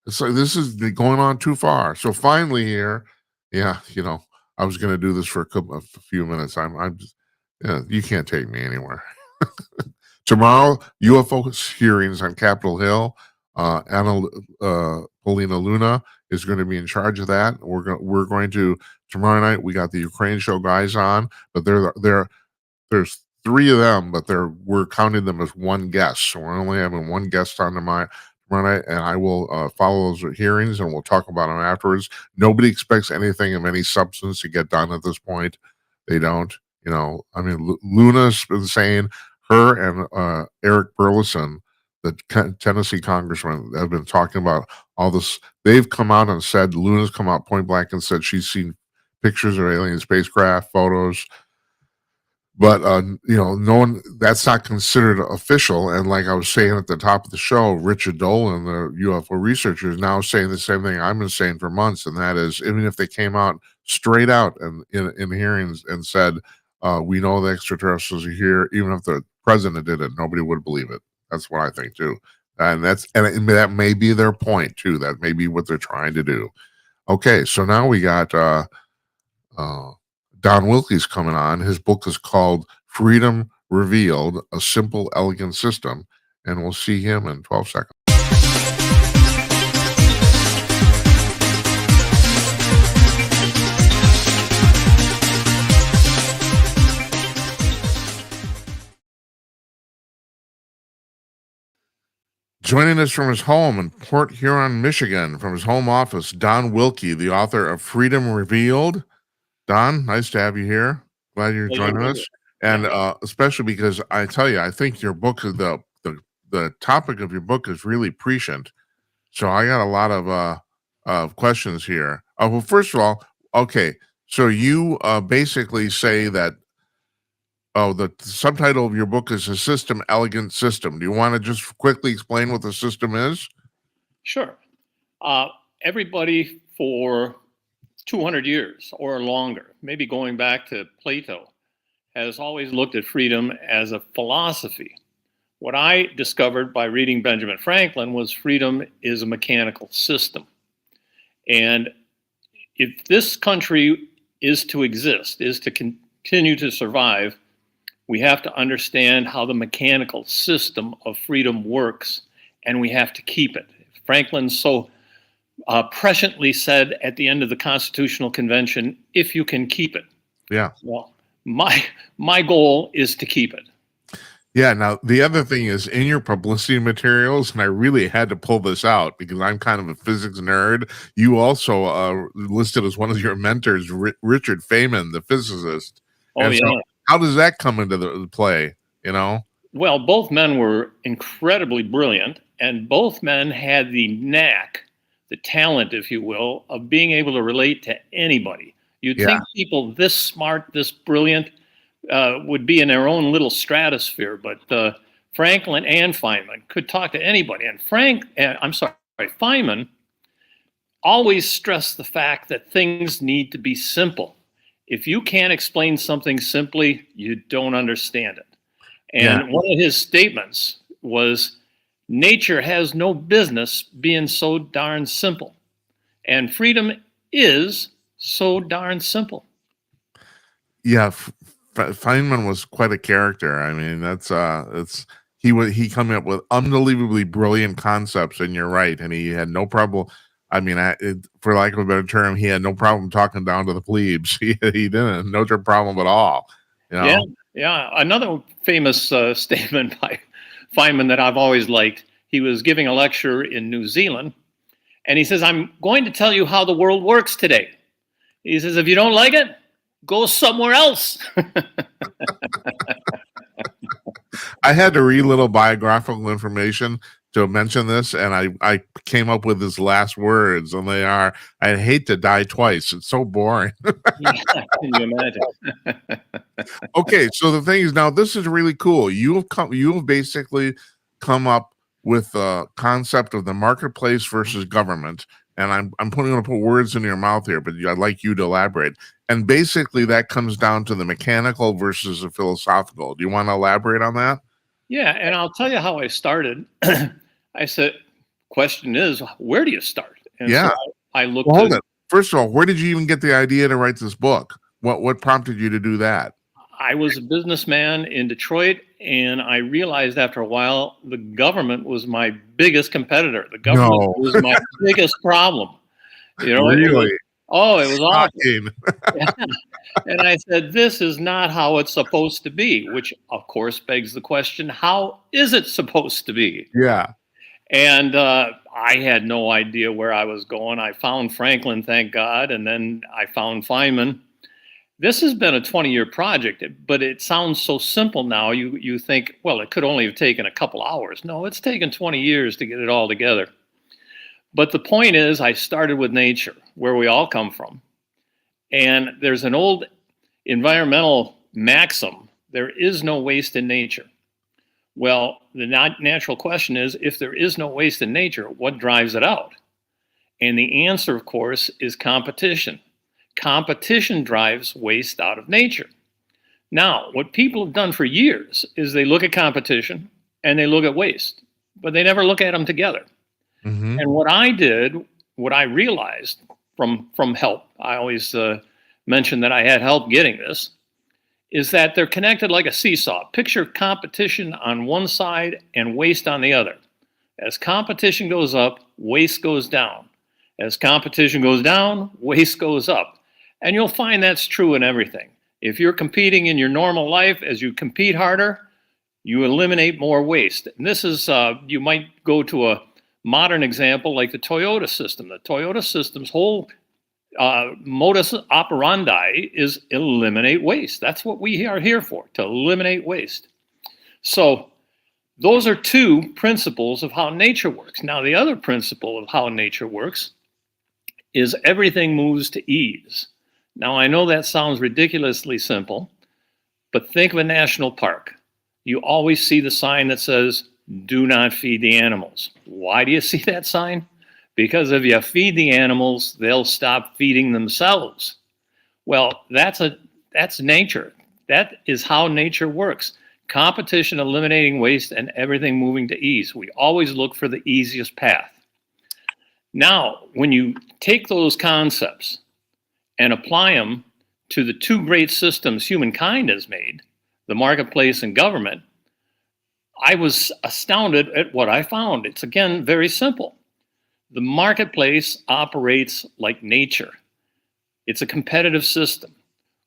It's like, this is going on too far. So finally here, yeah, I was going to do this for a few minutes. I'm just, you can't take me anywhere. Tomorrow, UFO hearings on Capitol Hill. Paulina Luna is going to be in charge of that. We're going to tomorrow night. We got the Ukraine show guys on, but there's three of them, but we're counting them as one guest. So we're only having one guest on tomorrow night, and I will follow those hearings, and we'll talk about them afterwards. Nobody expects anything of any substance to get done at this point. They don't. Luna's been saying, her and Eric Burleson, the Tennessee congressman, have been talking about all this. They've come out and said, Luna's come out point blank and said she's seen pictures of alien spacecraft, photos. But, no one, that's not considered official. And like I was saying at the top of the show, Richard Dolan, the UFO researcher, is now saying the same thing I've been saying for months. And that is, even if they came out straight out and in hearings and said, we know the extraterrestrials are here, even if the president did it, nobody would believe it. That's what I think too. And that may be their point too. That may be what they're trying to do. Okay. So now we got, Don Wilkie's coming on. His book is called Freedom Revealed, A Simple, Elegant System. And we'll see him in 12 seconds. Joining us from his home in Port Huron, Michigan, from his home office, Don Wilkie, the author of Freedom Revealed. Don, nice to have you here. Glad you're Pleasure to joining be us, here. and especially because I tell you, I think your book is the topic of your book is really prescient. So I got a lot of questions here. Well, first of all, okay, so you basically say that. Oh, the subtitle of your book is A System, Elegant System. Do you want to just quickly explain what the system is? Sure. Uh, Everybody for 200 years or longer, maybe going back to Plato, has always looked at freedom as a philosophy. What I discovered by reading Benjamin Franklin was freedom is a mechanical system. And if this country is to exist, is to continue to survive, we have to understand how the mechanical system of freedom works, and we have to keep it. Franklin so presciently said at the end of the Constitutional Convention, if you can keep it. Yeah. Well, my goal is to keep it. Yeah. Now, the other thing is in your publicity materials, and I really had to pull this out because I'm kind of a physics nerd. You also listed as one of your mentors, Richard Feynman, the physicist. Oh, And yeah. so how does that come into the play? You know? Well, both men were incredibly brilliant, and both men had the knack, the talent, if you will, of being able to relate to anybody. You'd Yeah. think people this smart, this brilliant, would be in their own little stratosphere, but Franklin and Feynman could talk to anybody. And Feynman always stressed the fact that things need to be simple. If you can't explain something simply, you don't understand it. And one of his statements was, nature has no business being so darn simple. And freedom is so darn simple. Yeah. Feynman was quite a character. I mean, he coming up with unbelievably brilliant concepts, and you're right. And he had no problem. I mean, for lack of a better term, he had no problem talking down to the plebes. He didn't, no problem at all. You know? Yeah. Another famous statement by Feynman that I've always liked. He was giving a lecture in New Zealand, and he says, "I'm going to tell you how the world works today." He says, "If you don't like it, go somewhere else." I had to read little biographical information to mention this, and I came up with his last words, and they are, "I hate to die twice." It's so boring. Yeah, can you imagine? Okay, so the thing is, now this is really cool. You have basically come up with the concept of the marketplace versus government, and I'm going to put words in your mouth here, but I'd like you to elaborate. And basically, that comes down to the mechanical versus the philosophical. Do you want to elaborate on that? Yeah, and I'll tell you how I started. I said, question is, where do you start? And Yeah. so I looked Well, hold at, it. First of all, where did you even get the idea to write this book? What prompted you to do that? I was a businessman in Detroit, and I realized after a while the government was my biggest competitor. The government No. was my biggest problem. You know, Really? it was awful. Shocking. And I said, this is not how it's supposed to be, which of course begs the question, how is it supposed to be? Yeah. And I had no idea where I was going. I found Franklin, thank God, and then I found Feynman. This has been a 20-year project, but it sounds so simple now. You think, well, it could only have taken a couple hours. No, it's taken 20 years to get it all together. But the point is, I started with nature, where we all come from. And there's an old environmental maxim, there is no waste in nature. Well, the natural question is, if there is no waste in nature, what drives it out? And the answer, of course, is competition. Competition drives waste out of nature. Now, what people have done for years is they look at competition and they look at waste, but they never look at them together. Mm-hmm. And what I realized from help, I always mention that I had help getting this, is that they're connected like a seesaw. Picture competition on one side and waste on the other. As competition goes up, waste goes down. As competition goes down, waste goes up. And you'll find that's true in everything. If you're competing in your normal life, as you compete harder, you eliminate more waste. And this is, you might go to a modern example like the Toyota system. The Toyota system's whole modus operandi is eliminate waste. That's what we are here for, to eliminate waste. So those are two principles of how nature works. Now, the other principle of how nature works is everything moves to ease. Now, I know that sounds ridiculously simple, but think of a national park. You always see the sign that says, do not feed the animals. Why do you see that sign? Because if you feed the animals, they'll stop feeding themselves. Well, that's nature. That is how nature works. Competition, eliminating waste, and everything moving to ease. We always look for the easiest path. Now, when you take those concepts and apply them to the two great systems humankind has made, the marketplace and government, I was astounded at what I found. It's, again, very simple. The marketplace operates like nature. It's a competitive system.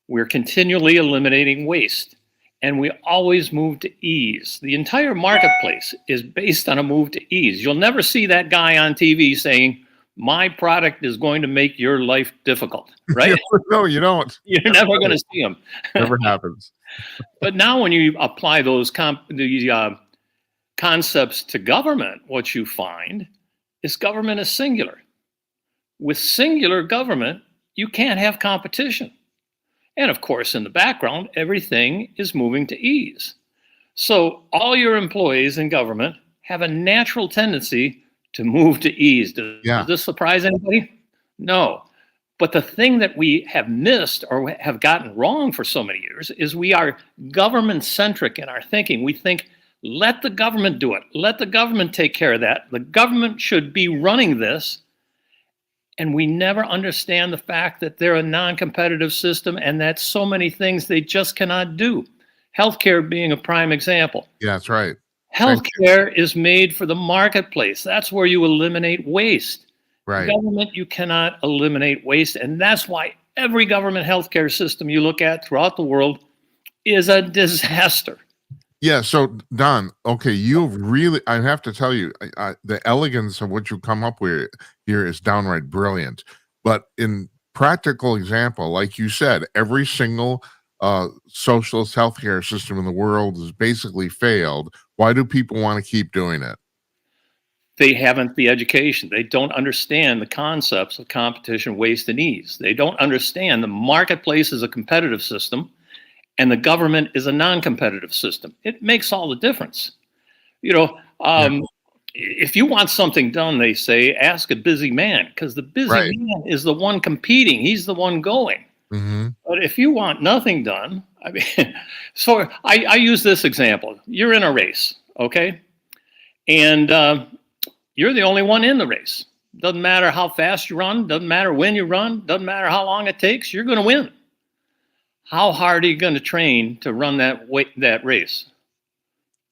We're continually eliminating waste, and we always move to ease. The entire marketplace is based on a move to ease. You'll never see that guy on TV saying, my product is going to make your life difficult, right? No, you don't. You're never going to see him. Never happens. But now when you apply those concepts to government, what you find is government is singular. With singular government, you can't have competition. And of course, in the background, everything is moving to ease. So all your employees in government have a natural tendency to move to ease. Does this surprise anybody? No. But the thing that we have missed or have gotten wrong for so many years is we are government-centric in our thinking. We think, let the government do it. Let the government take care of that. The government should be running this. And we never understand the fact that they're a non-competitive system and that so many things they just cannot do. Healthcare being a prime example. Yeah, that's right. Healthcare is made for the marketplace. That's where you eliminate waste. Right. Government, you cannot eliminate waste. And that's why every government healthcare system you look at throughout the world is a disaster. Yeah. So, Don, okay, you've really, I have to tell you, the elegance of what you come up with here is downright brilliant. But in practical example, like you said, every single socialist healthcare system in the world has basically failed. Why do people want to keep doing it? They haven't the education. They don't understand the concepts of competition, waste, and ease. They don't understand the marketplace is a competitive system and the government is a non-competitive system. It makes all the difference. You know, if you want something done, they say, ask a busy man, because the busy man is the one competing. He's the one going. Mm-hmm. But if you want nothing done, I mean, so I use this example. You're in a race, okay? And you're the only one in the race. Doesn't matter how fast you run, doesn't matter when you run, doesn't matter how long it takes, you're going to win. How hard are you going to train to run that race?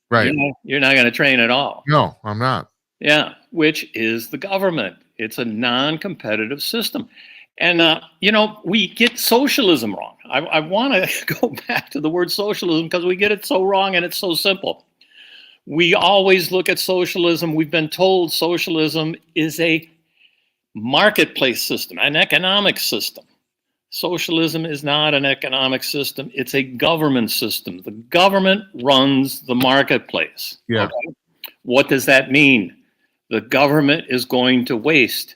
Right. You're not going to train at all. No, I'm not. Yeah, which is the government. It's a non-competitive system. And, we get socialism wrong. I want to go back to the word socialism because we get it so wrong and it's so simple. We always look at socialism. We've been told socialism is a marketplace system, an economic system. Socialism is not an economic system. It's a government system. The government runs the marketplace. Yeah. Okay? What does that mean? The government is going to waste.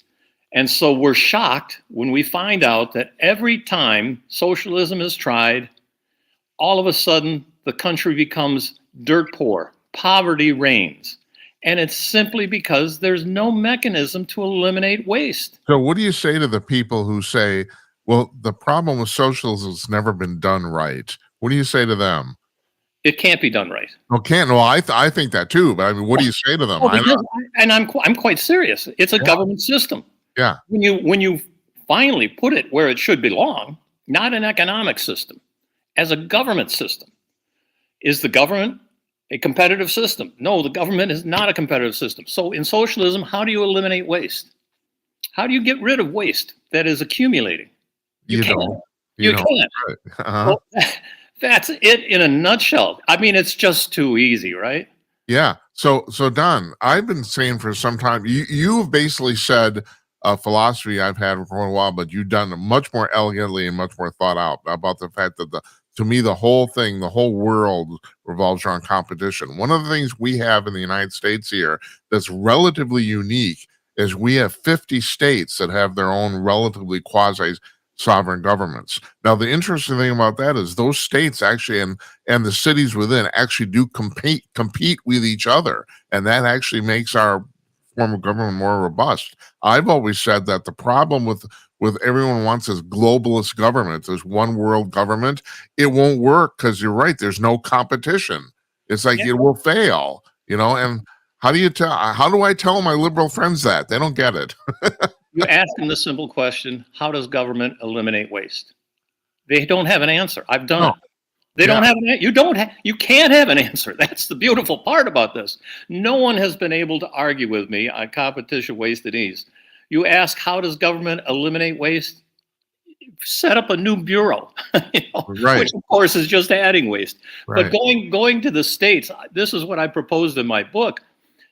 And so we're shocked when we find out that every time socialism is tried, all of a sudden the country becomes dirt poor. Poverty reigns. And it's simply because there's no mechanism to eliminate waste. So what do you say to the people who say, well, the problem with socialism has never been done right? What do you say to them? It can't be done right. Well, can't. Well, I think that too. But I mean, what do you say to them? I'm quite serious. It's a government system. Yeah. When you finally put it where it should belong, not an economic system, as a government system, is the government a competitive system? No, the government is not a competitive system. So in socialism, how do you eliminate waste? How do you get rid of waste that is accumulating? You can't. You can't. Right. Uh-huh. Well, That's it in a nutshell. I mean, it's just too easy, right? Yeah. So Don, I've been saying for some time, you've basically said a philosophy I've had for a while, but you've done it much more elegantly and much more thought out about the fact that to me, the whole thing, the whole world revolves around competition. One of the things we have in the United States here that's relatively unique is we have 50 states that have their own relatively quasi sovereign governments. Now, the interesting thing about that is those states actually and the cities within actually do compete with each other, and that actually makes our form of government more robust. I've always said that the problem with everyone wants this globalist government, this one world government, it won't work because you're right. There's no competition. It's like Yeah. it will fail, And how do I tell my liberal friends that they don't get it? You ask them the simple question, how does government eliminate waste? They don't have an answer. I've done No. it. They don't have you can't have an answer. That's the beautiful part about this. No one has been able to argue with me on competition, waste, and ease. You ask, how does government eliminate waste? Set up a new bureau, Right. which of course is just adding waste. Right. But going to the states, this is what I proposed in my book.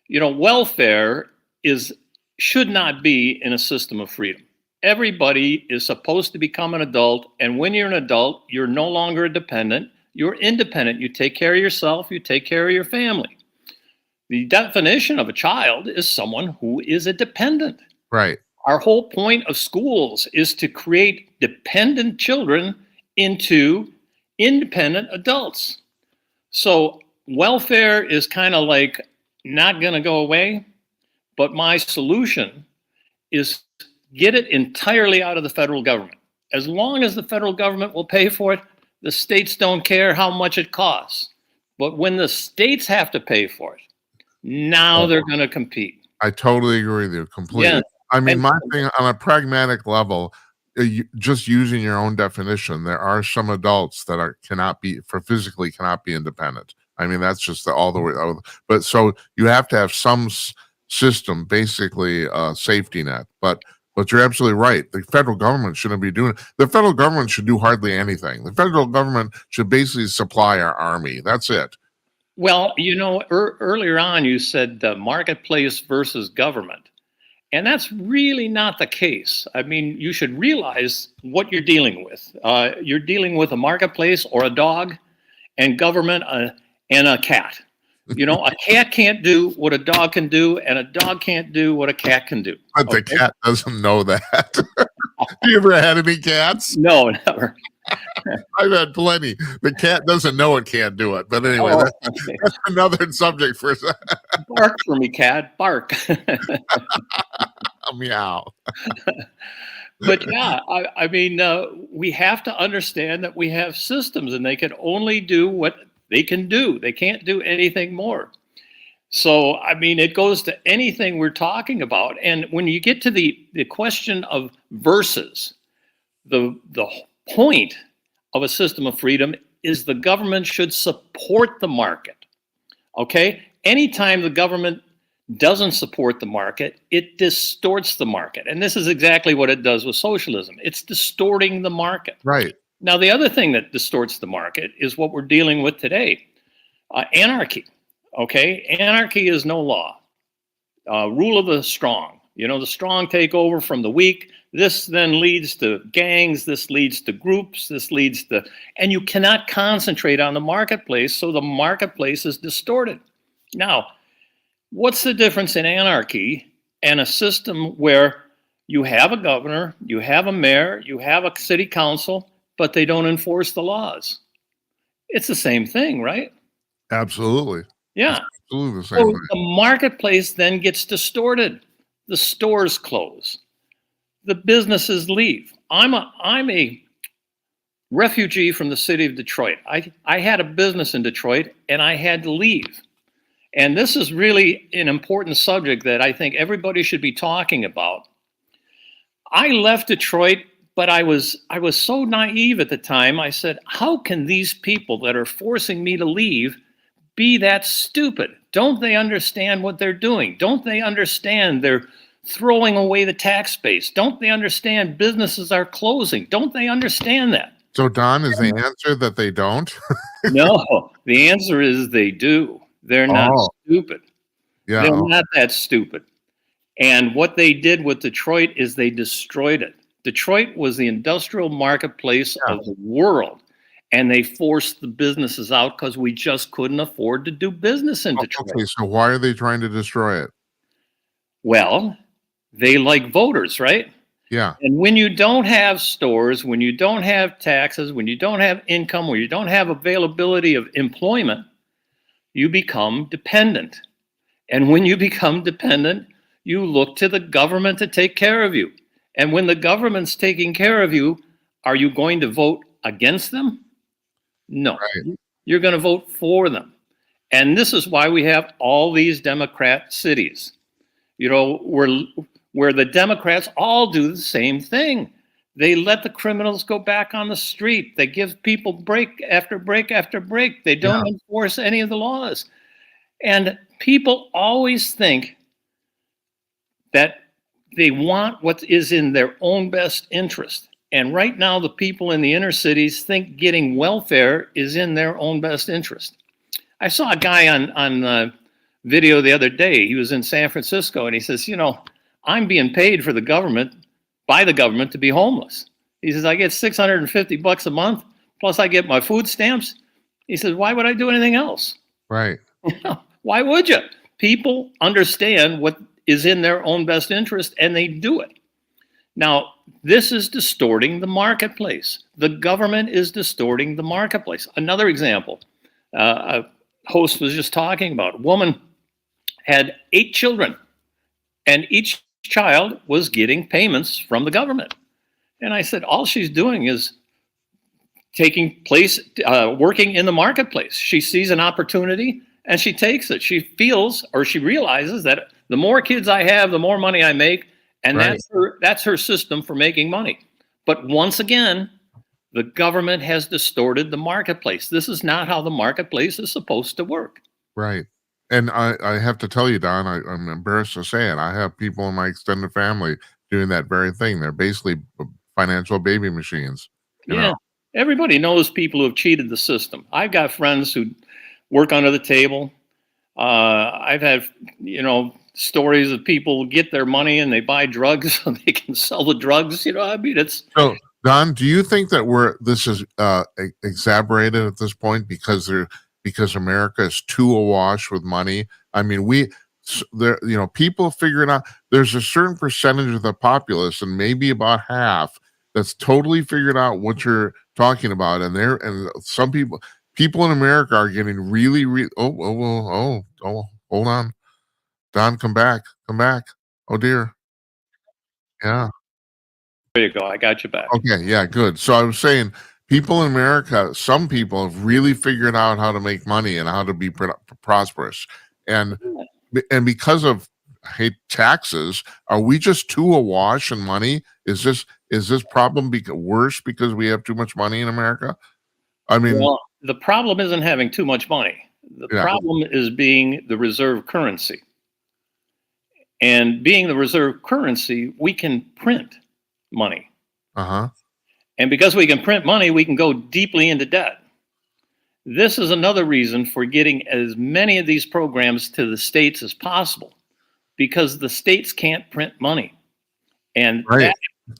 Welfare should not be in a system of freedom. Everybody is supposed to become an adult, and when you're an adult, you're no longer a dependent. You're independent. You take care of yourself. You take care of your family. The definition of a child is someone who is a dependent. Right. Our whole point of schools is to create dependent children into independent adults. So welfare is kind of like not going to go away, but my solution is get it entirely out of the federal government. As long as the federal government will pay for it, the states don't care how much it costs. But when the states have to pay for it, now they're going to compete. I totally agree with you completely. Yeah. I mean, And- my thing on a pragmatic level, just using your own definition, there are some adults that physically cannot be independent. I mean, that's just all the way. But so you have to have some system, basically a safety net. But you're absolutely right. The federal government shouldn't be doing it. The federal government should do hardly anything. The federal government should basically supply our army. That's it. Well, earlier on you said the marketplace versus government. And that's really not the case. I mean, you should realize what you're dealing with. You're dealing with a marketplace or a dog and government and a cat. A cat can't do what a dog can do, and a dog can't do what a cat can do. But the cat doesn't know that. You ever had any cats? No, never. I've had plenty. The cat doesn't know it can't do it. But anyway, that's another subject for a second. Bark for me, cat. Bark. Meow. But yeah, I mean, we have to understand that we have systems and they can only do what they can do. They can't do anything more. So, I mean, it goes to anything we're talking about. And when you get to the question of versus, the point of a system of freedom is the government should support the market. Okay? Anytime the government doesn't support the market, it distorts the market. And this is exactly what it does with socialism. It's distorting the market. Right. Now, the other thing that distorts the market is what we're dealing with today. Anarchy. Okay? Anarchy is no law. Rule of the strong. The strong take over from the weak. This then leads to gangs. This leads to groups. And you cannot concentrate on the marketplace, so the marketplace is distorted. Now, what's the difference in anarchy and a system where you have a governor, you have a mayor, you have a city council, but they don't enforce the laws? It's the same thing, right? Absolutely. Yeah. Absolutely the same So thing. the marketplace then gets distorted. The stores close. The businesses leave. I'm a refugee from the city of Detroit. I had a business in Detroit and I had to leave. And this is really an important subject that I think everybody should be talking about. I left Detroit, but I was so naive at the time. I said, how can these people that are forcing me to leave be that stupid? Don't they understand what they're doing? Don't they understand they're throwing away the tax base? Don't they understand businesses are closing? Don't they understand that? So Don, is the answer that they don't? No, the answer is they do. They're not Oh, stupid. yeah. They're not that stupid. And what they did with Detroit is they destroyed it. Detroit was the industrial marketplace Yeah. of the world. And they forced the businesses out because we just couldn't afford to do business in Detroit. Okay, so why are they trying to destroy it? Well, they like voters, right? Yeah. And when you don't have stores, when you don't have taxes, when you don't have income, when you don't have availability of employment, you become dependent. And when you become dependent, you look to the government to take care of you. And when the government's taking care of you, are you going to vote against them? No. Right. You're going to vote for them. And this is why we have all these Democrat cities, you know, where the Democrats all do the same thing. They let the criminals go back on the street. They give people break after break after break. They don't enforce any of the laws. And people always think that they want what is in their own best interest. And right now, the people in the inner cities think getting welfare is in their own best interest. I saw a guy on video the other day. He was in San Francisco, and he says, you know, I'm being paid for the government, by the government, to be homeless. He says, I get $650 a month, plus I get my food stamps. He says, why would I do anything else? Right. Why would you? People understand what is in their own best interest, and they do it. Now, this is distorting the marketplace. The government is distorting the marketplace. Another example, a host was just talking about, a woman had 8 children, and each child was getting payments from the government. And I said, all she's doing is taking place, working in the marketplace. She sees an opportunity and she takes it. She feels, or she realizes, that the more kids I have, the more money I make. And Right. that's her system for making money. But once again, the government has distorted the marketplace. This is not how the marketplace is supposed to work. Right. And I have to tell you, Don, I'm embarrassed to say it. I have people in my extended family doing that very thing. They're basically financial baby machines. You Yeah. know? Everybody knows people who have cheated the system. I've got friends who work under the table. I've had, you know, stories of people get their money and they buy drugs so they can sell the drugs. You know, I mean, it's So, Don, do you think that this is exaggerated at this point because America is too awash with money? I mean, people figure it out. There's a certain percentage of the populace, and maybe about half, that's totally figured out what you're talking about. And some people in America are getting really, really. Oh, hold on, Don, come back. Oh dear, yeah. there you go. I got you back. Okay, yeah, good. So I was saying, people in America, some people have really figured out how to make money and how to be prosperous, and because of taxes, are we just too awash in money? Is this problem worse because we have too much money in America? I mean, Well, the problem isn't having too much money. The Yeah. problem is being the reserve currency. And being the reserve currency, we can print money. uh-huh, And because we can print money, we can go deeply into debt. This is another reason for getting as many of these programs to the states as possible, because the states can't print money. And right.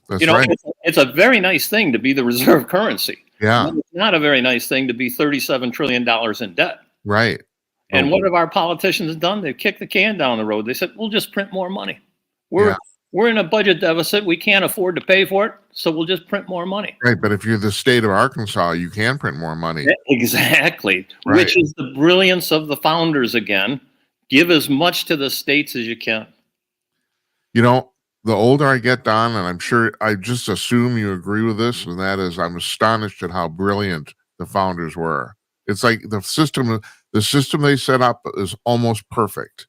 That's you know, right. it's a very nice thing to be the reserve currency. Yeah, It's not a very nice thing to be $37 trillion in debt. right. And Oh, what have our politicians done? They've kicked the can down the road. They said, we'll just print more money. We're in a budget deficit. We can't afford to pay for it, so we'll just print more money. right. But if you're the state of Arkansas, you can print more money. Exactly. Right. Which is the brilliance of the founders again. Give as much to the states as you can. You know, the older I get, Don, and I'm sure I just assume you agree with this, and that is, I'm astonished at how brilliant the founders were. It's like the system they set up is almost perfect.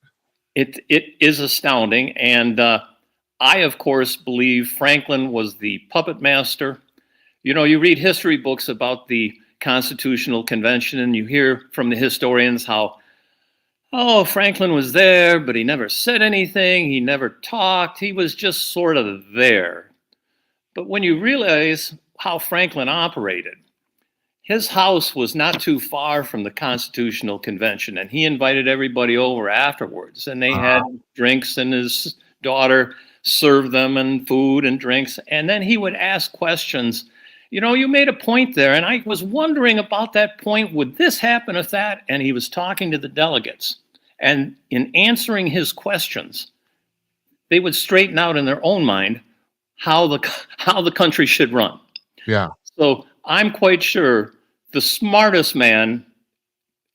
It is astounding. And I, of course, believe Franklin was the puppet master. You know, you read history books about the Constitutional Convention, and you hear from the historians how, oh, Franklin was there, but he never said anything. He never talked. He was just sort of there. But when you realize how Franklin operated. His house was not too far from the Constitutional Convention, and he invited everybody over afterwards, and they had drinks, and his daughter served them and food and drinks, and then he would ask questions. You know, you made a point there, and I was wondering about that point. Would this happen if that? And he was talking to the delegates, and in answering his questions, they would straighten out in their own mind how the country should run. Yeah. So I'm quite sure the smartest man,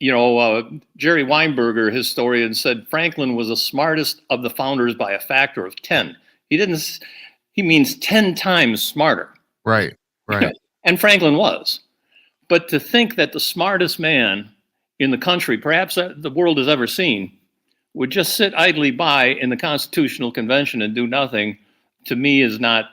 Jerry Weinberger, historian, said Franklin was the smartest of the founders by a factor of 10. He means 10 times smarter. Right. And Franklin was. But to think that the smartest man in the country, perhaps the world has ever seen, would just sit idly by in the Constitutional Convention and do nothing, to me is not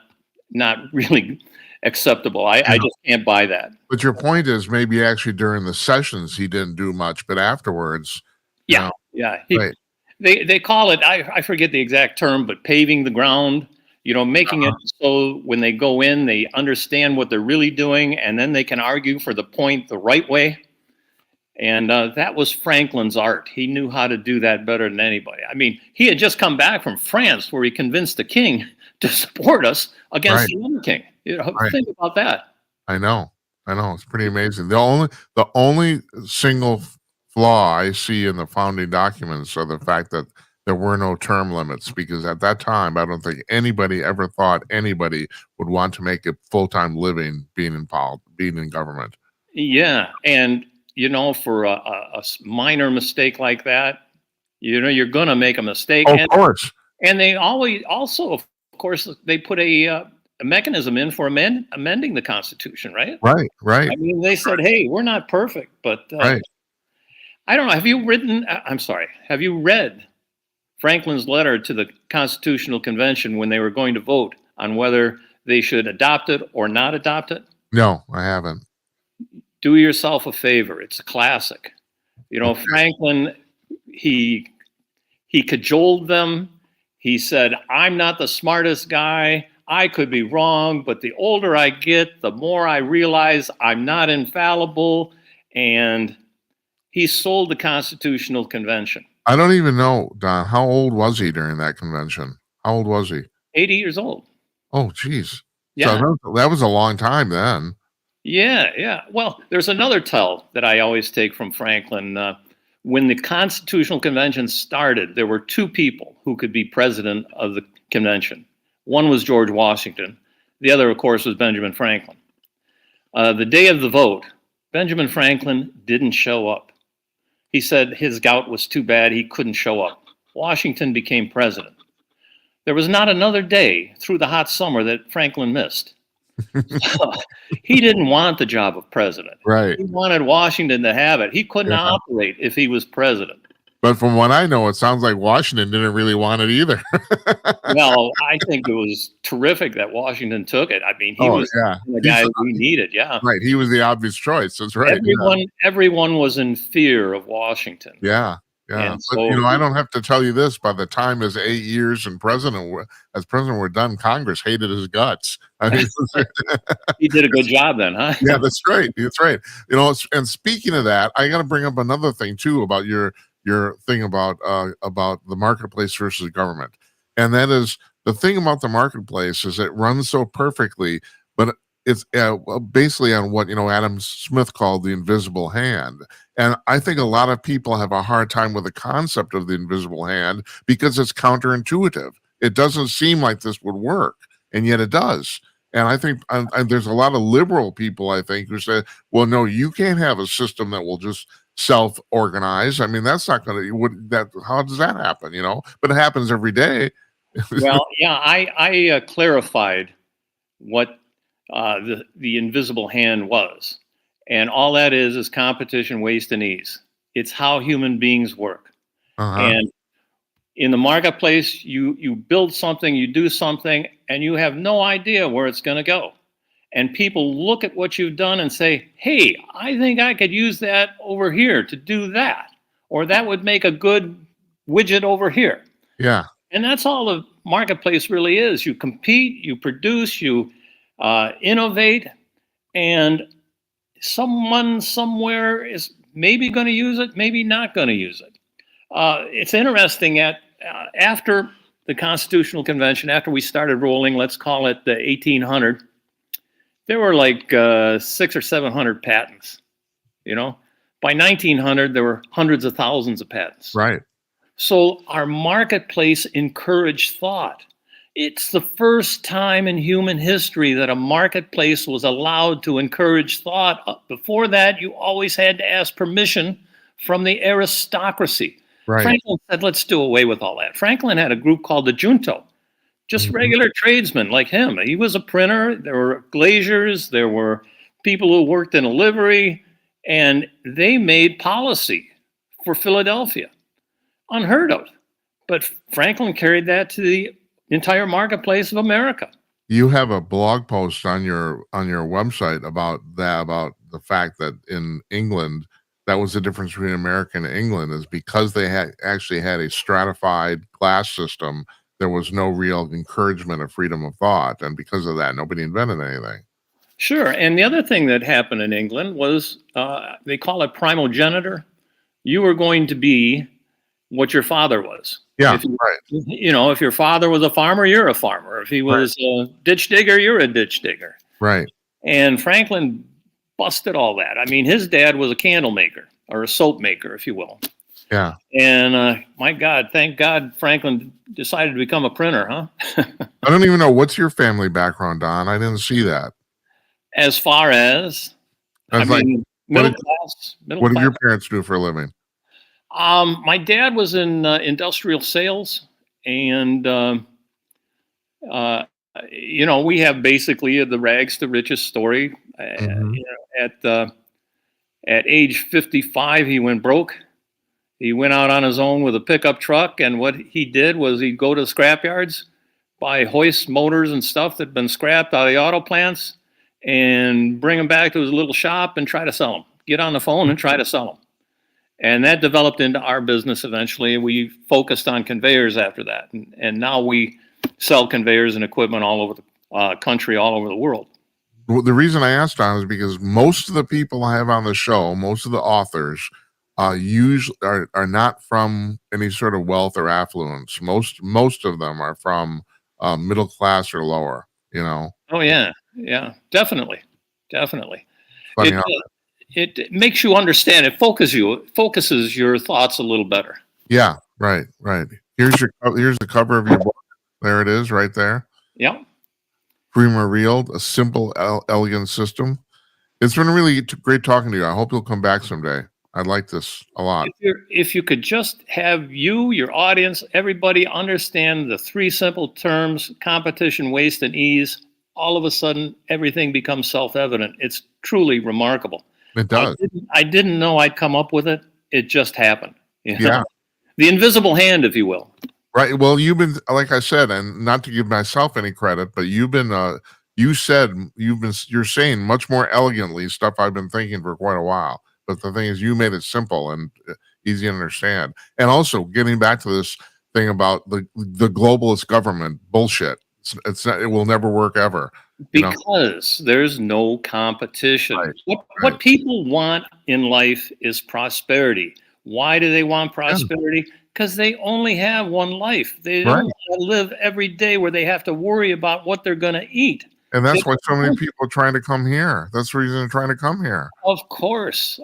really acceptable. I just can't buy that. But your point is maybe actually during the sessions he didn't do much, but afterwards. Yeah. Right. They call it, I forget the exact term, but paving the ground, making it so when they go in, they understand what they're really doing, and then they can argue for the point the right way. And that was Franklin's art. He knew how to do that better than anybody. I mean, he had just come back from France where he convinced the king to support us against the other king. Think about that. I know. It's pretty amazing. The only single flaw I see in the founding documents are the fact that there were no term limits, because at that time, I don't think anybody ever thought anybody would want to make a full-time living being in government. Yeah. And, for a minor mistake like that, you're going to make a mistake. Of course. And they always also, of course, they put a mechanism in for amending the Constitution, right? Right. I mean, they said, hey, we're not perfect, but I don't know. Have you read Franklin's letter to the Constitutional Convention when they were going to vote on whether they should adopt it or not adopt it? No, I haven't. Do yourself a favor. It's a classic. Franklin, he cajoled them. He said, I'm not the smartest guy. I could be wrong, but the older I get, the more I realize I'm not infallible. And he sold the Constitutional Convention. I don't even know, Don. How old was he during that convention? How old was he? 80 years old. Oh, geez. Yeah. So that was a long time then. Yeah. Well, there's another tell that I always take from Franklin. When the Constitutional Convention started, there were two people who could be president of the convention. One was George Washington. The other, of course, was Benjamin Franklin. The day of the vote, Benjamin Franklin didn't show up. He said his gout was too bad, he couldn't show up. Washington became president. There was not another day through the hot summer that Franklin missed. He didn't want the job of president. Right. He wanted Washington to have it. He couldn't operate if he was president. But from what I know, it sounds like Washington didn't really want it either. Well, I think it was terrific that Washington took it. I mean, he was the guy we needed. Yeah. Right. He was the obvious choice. That's right. Everyone was in fear of Washington. Yeah. And but I don't have to tell you this. By the time his 8 years as president were done, Congress hated his guts. I mean, he did a good job then, huh? Yeah, that's right. That's right. And speaking of that, I got to bring up another thing too about your thing about the marketplace versus government, and that is the thing about the marketplace is it runs so perfectly, but it's basically on what Adam Smith called the invisible hand. And I think a lot of people have a hard time with the concept of the invisible hand because it's counterintuitive. It doesn't seem like this would work, and yet it does. And I think there's a lot of liberal people, I think, who say, well, no, you can't have a system that will just self-organize. I mean, that's not going to, how does that happen, But it happens every day. Well, yeah, I clarified what the invisible hand was. And all that is competition, waste, and ease. It's how human beings work. And in the marketplace, you build something, you do something, and you have no idea where it's going to go. And people look at what you've done and say, hey, I think I could use that over here to do that. Or that would make a good widget over here. Yeah. And that's all the marketplace really is. You compete, you produce, you innovate, and someone somewhere is maybe going to use it, maybe not going to use it. It's interesting after the Constitutional Convention, after we started rolling, let's call it the 1800, there were like 600 or 700 patents. You know, by 1900, there were hundreds of thousands of patents. Right. So our marketplace encouraged thought. It's the first time in human history that a marketplace was allowed to encourage thought. Before that, you always had to ask permission from the aristocracy. Right. Franklin said, let's do away with all that. Franklin had a group called the Junto, just regular tradesmen like him. He was a printer. There were glaziers. There were people who worked in a livery, and they made policy for Philadelphia. Unheard of. But Franklin carried that to the entire marketplace of America. You have a blog post on your website about the fact that in England, that was the difference between America and England, is because they actually had a stratified class system, there was no real encouragement of freedom of thought. And because of that, nobody invented anything. Sure. And the other thing that happened in England was they call it primogeniture. You were going to be what your father was. Yeah, right. You know, if your father was a farmer, you're a farmer. If he was a ditch digger, you're a ditch digger. Right. And Franklin busted all that. I mean, his dad was a candle maker, or a soap maker, if you will. Yeah. And my God, thank God Franklin decided to become a printer, huh? I don't even know. What's your family background, Don? I didn't see that. As far as, I mean, middle class. What did your parents do for a living? My dad was in industrial sales, and you know, we have basically the rags to riches story. You know, at age 55, he went broke. He went out on his own with a pickup truck, and what he did was he'd go to the scrap yards, buy hoist motors and stuff that had been scrapped out of the auto plants, and bring them back to his little shop and try to sell them. Get on the phone and try to sell them. And that developed into our business eventually. We focused on conveyors after that. And now we sell conveyors and equipment all over the country, all over the world. Well, the reason I asked Don is because most of the people I have on the show, most of the authors, usually are not from any sort of wealth or affluence. Most of them are from middle class or lower, you know? Oh, yeah. Yeah, definitely. Definitely. Funny It makes you understand. It focuses your thoughts a little better. Yeah, right. Here's the cover of your book. There it is, right there. Yeah. Freedom Revealed, a simple, elegant system. It's been really great talking to you. I hope you'll come back someday. I like this a lot. If you could just have your audience, everybody understand the three simple terms: competition, waste, and ease. All of a sudden, everything becomes self-evident. It's truly remarkable. It does. I didn't know I'd come up with it. It just happened. You know? Yeah. The invisible hand, if you will. Right. Well, you've been, like I said, and not to give myself any credit, but you're saying much more elegantly stuff I've been thinking for quite a while. But the thing is, you made it simple and easy to understand. And also getting back to this thing about the globalist government bullshit. It will never work ever. Because there's no competition. Right. What people want in life is prosperity. Why do they want prosperity? Because they only have one life. They don't want to live every day where they have to worry about what they're going to eat. And that's why so many people are trying to come here. That's the reason they're trying to come here. Of course.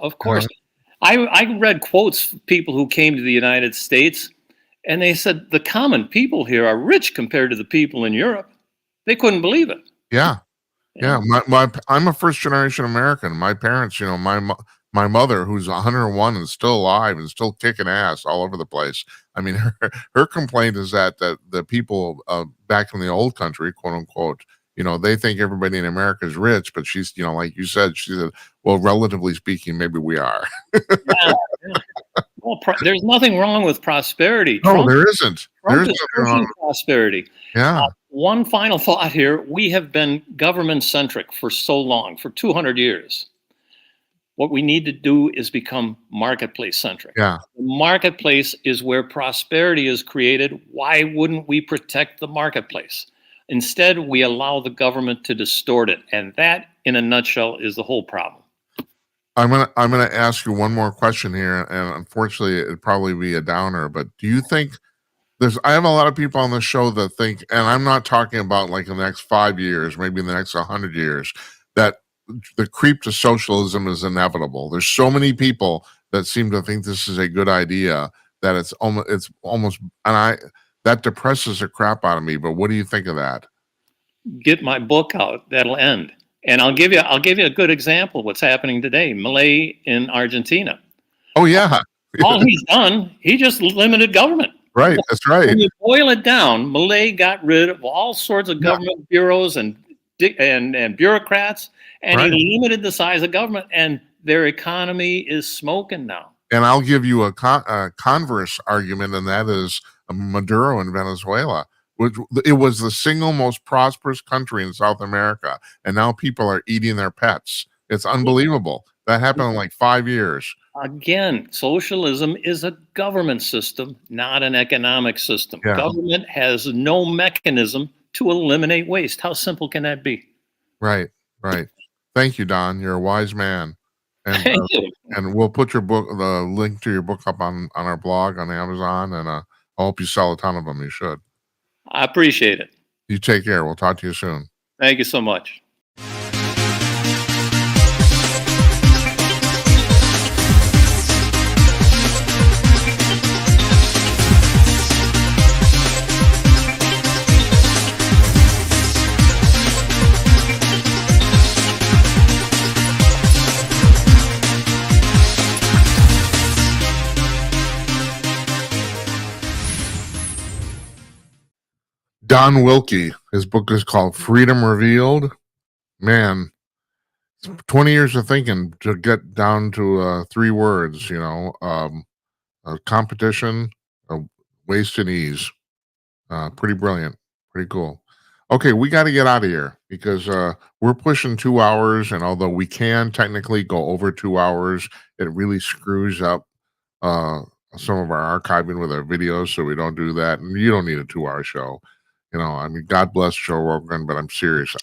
I read quotes from people who came to the United States, and they said the common people here are rich compared to the people in Europe. They couldn't believe it. Yeah. I'm a first generation American. My parents, my mother, who's 101 and still alive and still kicking ass all over the place. I mean, her complaint is that the people back in the old country, quote unquote, they think everybody in America is rich, but she's, like you said, she said, well, relatively speaking, maybe we are. Yeah. Well, there's nothing wrong with prosperity. No, there isn't. Trump is pushing prosperity. Yeah. One final thought here. We have been government-centric for so long, for 200 years. What we need to do is become marketplace-centric. Yeah. The marketplace is where prosperity is created. Why wouldn't we protect the marketplace? Instead, we allow the government to distort it. And that, in a nutshell, is the whole problem. I'm gonna ask you one more question here, and unfortunately, it'd probably be a downer. But do you think I have a lot of people on the show that think, and I'm not talking about like in the next 5 years, maybe in the next 100 years, that the creep to socialism is inevitable. There's so many people that seem to think this is a good idea that it's almost, that depresses the crap out of me. But what do you think of that? Get my book out. That'll end. And I'll give you a good example of what's happening today. Milei in Argentina. Oh yeah. All he's done, he just limited government. Right, that's right. When you boil it down, Milei got rid of all sorts of government bureaus and bureaucrats, and he limited the size of government, and their economy is smoking now. And I'll give you a converse argument, and that is Maduro in Venezuela. It was the single most prosperous country in South America, and now people are eating their pets. It's unbelievable. That happened in like 5 years. Again, socialism is a government system, not an economic system. Yeah. Government has no mechanism to eliminate waste. How simple can that be? Right. Thank you, Don. You're a wise man. And, Thank you. And we'll put the link to your book up on our blog on Amazon, and I hope you sell a ton of them. You should. I appreciate it. You take care. We'll talk to you soon. Thank you so much. Don Wilkie. His book is called Freedom Revealed. Man, 20 years of thinking to get down to 3 words, competition, waste, and ease. Pretty brilliant. Pretty cool. Okay, we got to get out of here because we're pushing 2 hours, and although we can technically go over 2 hours, it really screws up some of our archiving with our videos, so we don't do that. And you don't need a 2-hour show. God bless Joe Rogan, but I'm serious.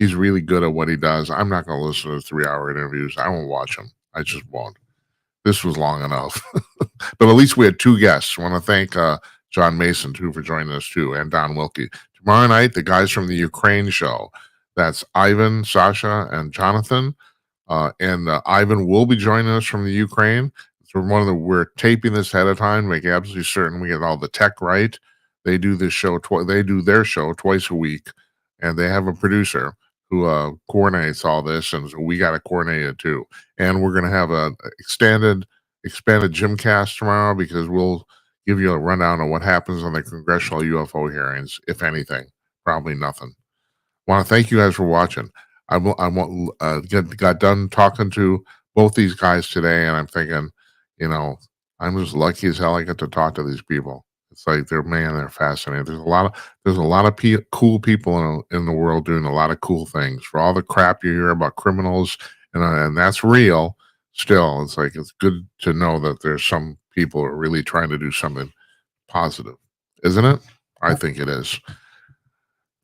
He's really good at what he does. I'm not going to listen to 3-hour interviews. I won't watch them. I just won't. This was long enough. But at least we had 2 guests. I want to thank John Mason, too, for joining us, too, and Don Wilkie. Tomorrow night, the guys from the Ukraine show. That's Ivan, Sasha, and Jonathan. And Ivan will be joining us from the Ukraine. So we're taping this ahead of time, make absolutely certain we get all the tech right. They do this show. They do their show twice a week, and they have a producer who coordinates all this, and so we got to coordinate it too. And we're going to have a expanded Gymcast tomorrow because we'll give you a rundown of what happens on the congressional UFO hearings, if anything. Probably nothing. I want to thank you guys for watching. I got done talking to both these guys today, and I'm thinking, I'm just lucky as hell I get to talk to these people. It's like they're fascinating. There's a lot of cool people in the world doing a lot of cool things. For all the crap you hear about criminals, and that's real. Still, it's like it's good to know that there's some people who are really trying to do something positive, isn't it? I think it is.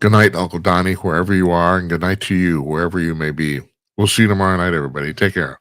Good night, Uncle Donnie, wherever you are, and good night to you, wherever you may be. We'll see you tomorrow night, everybody. Take care.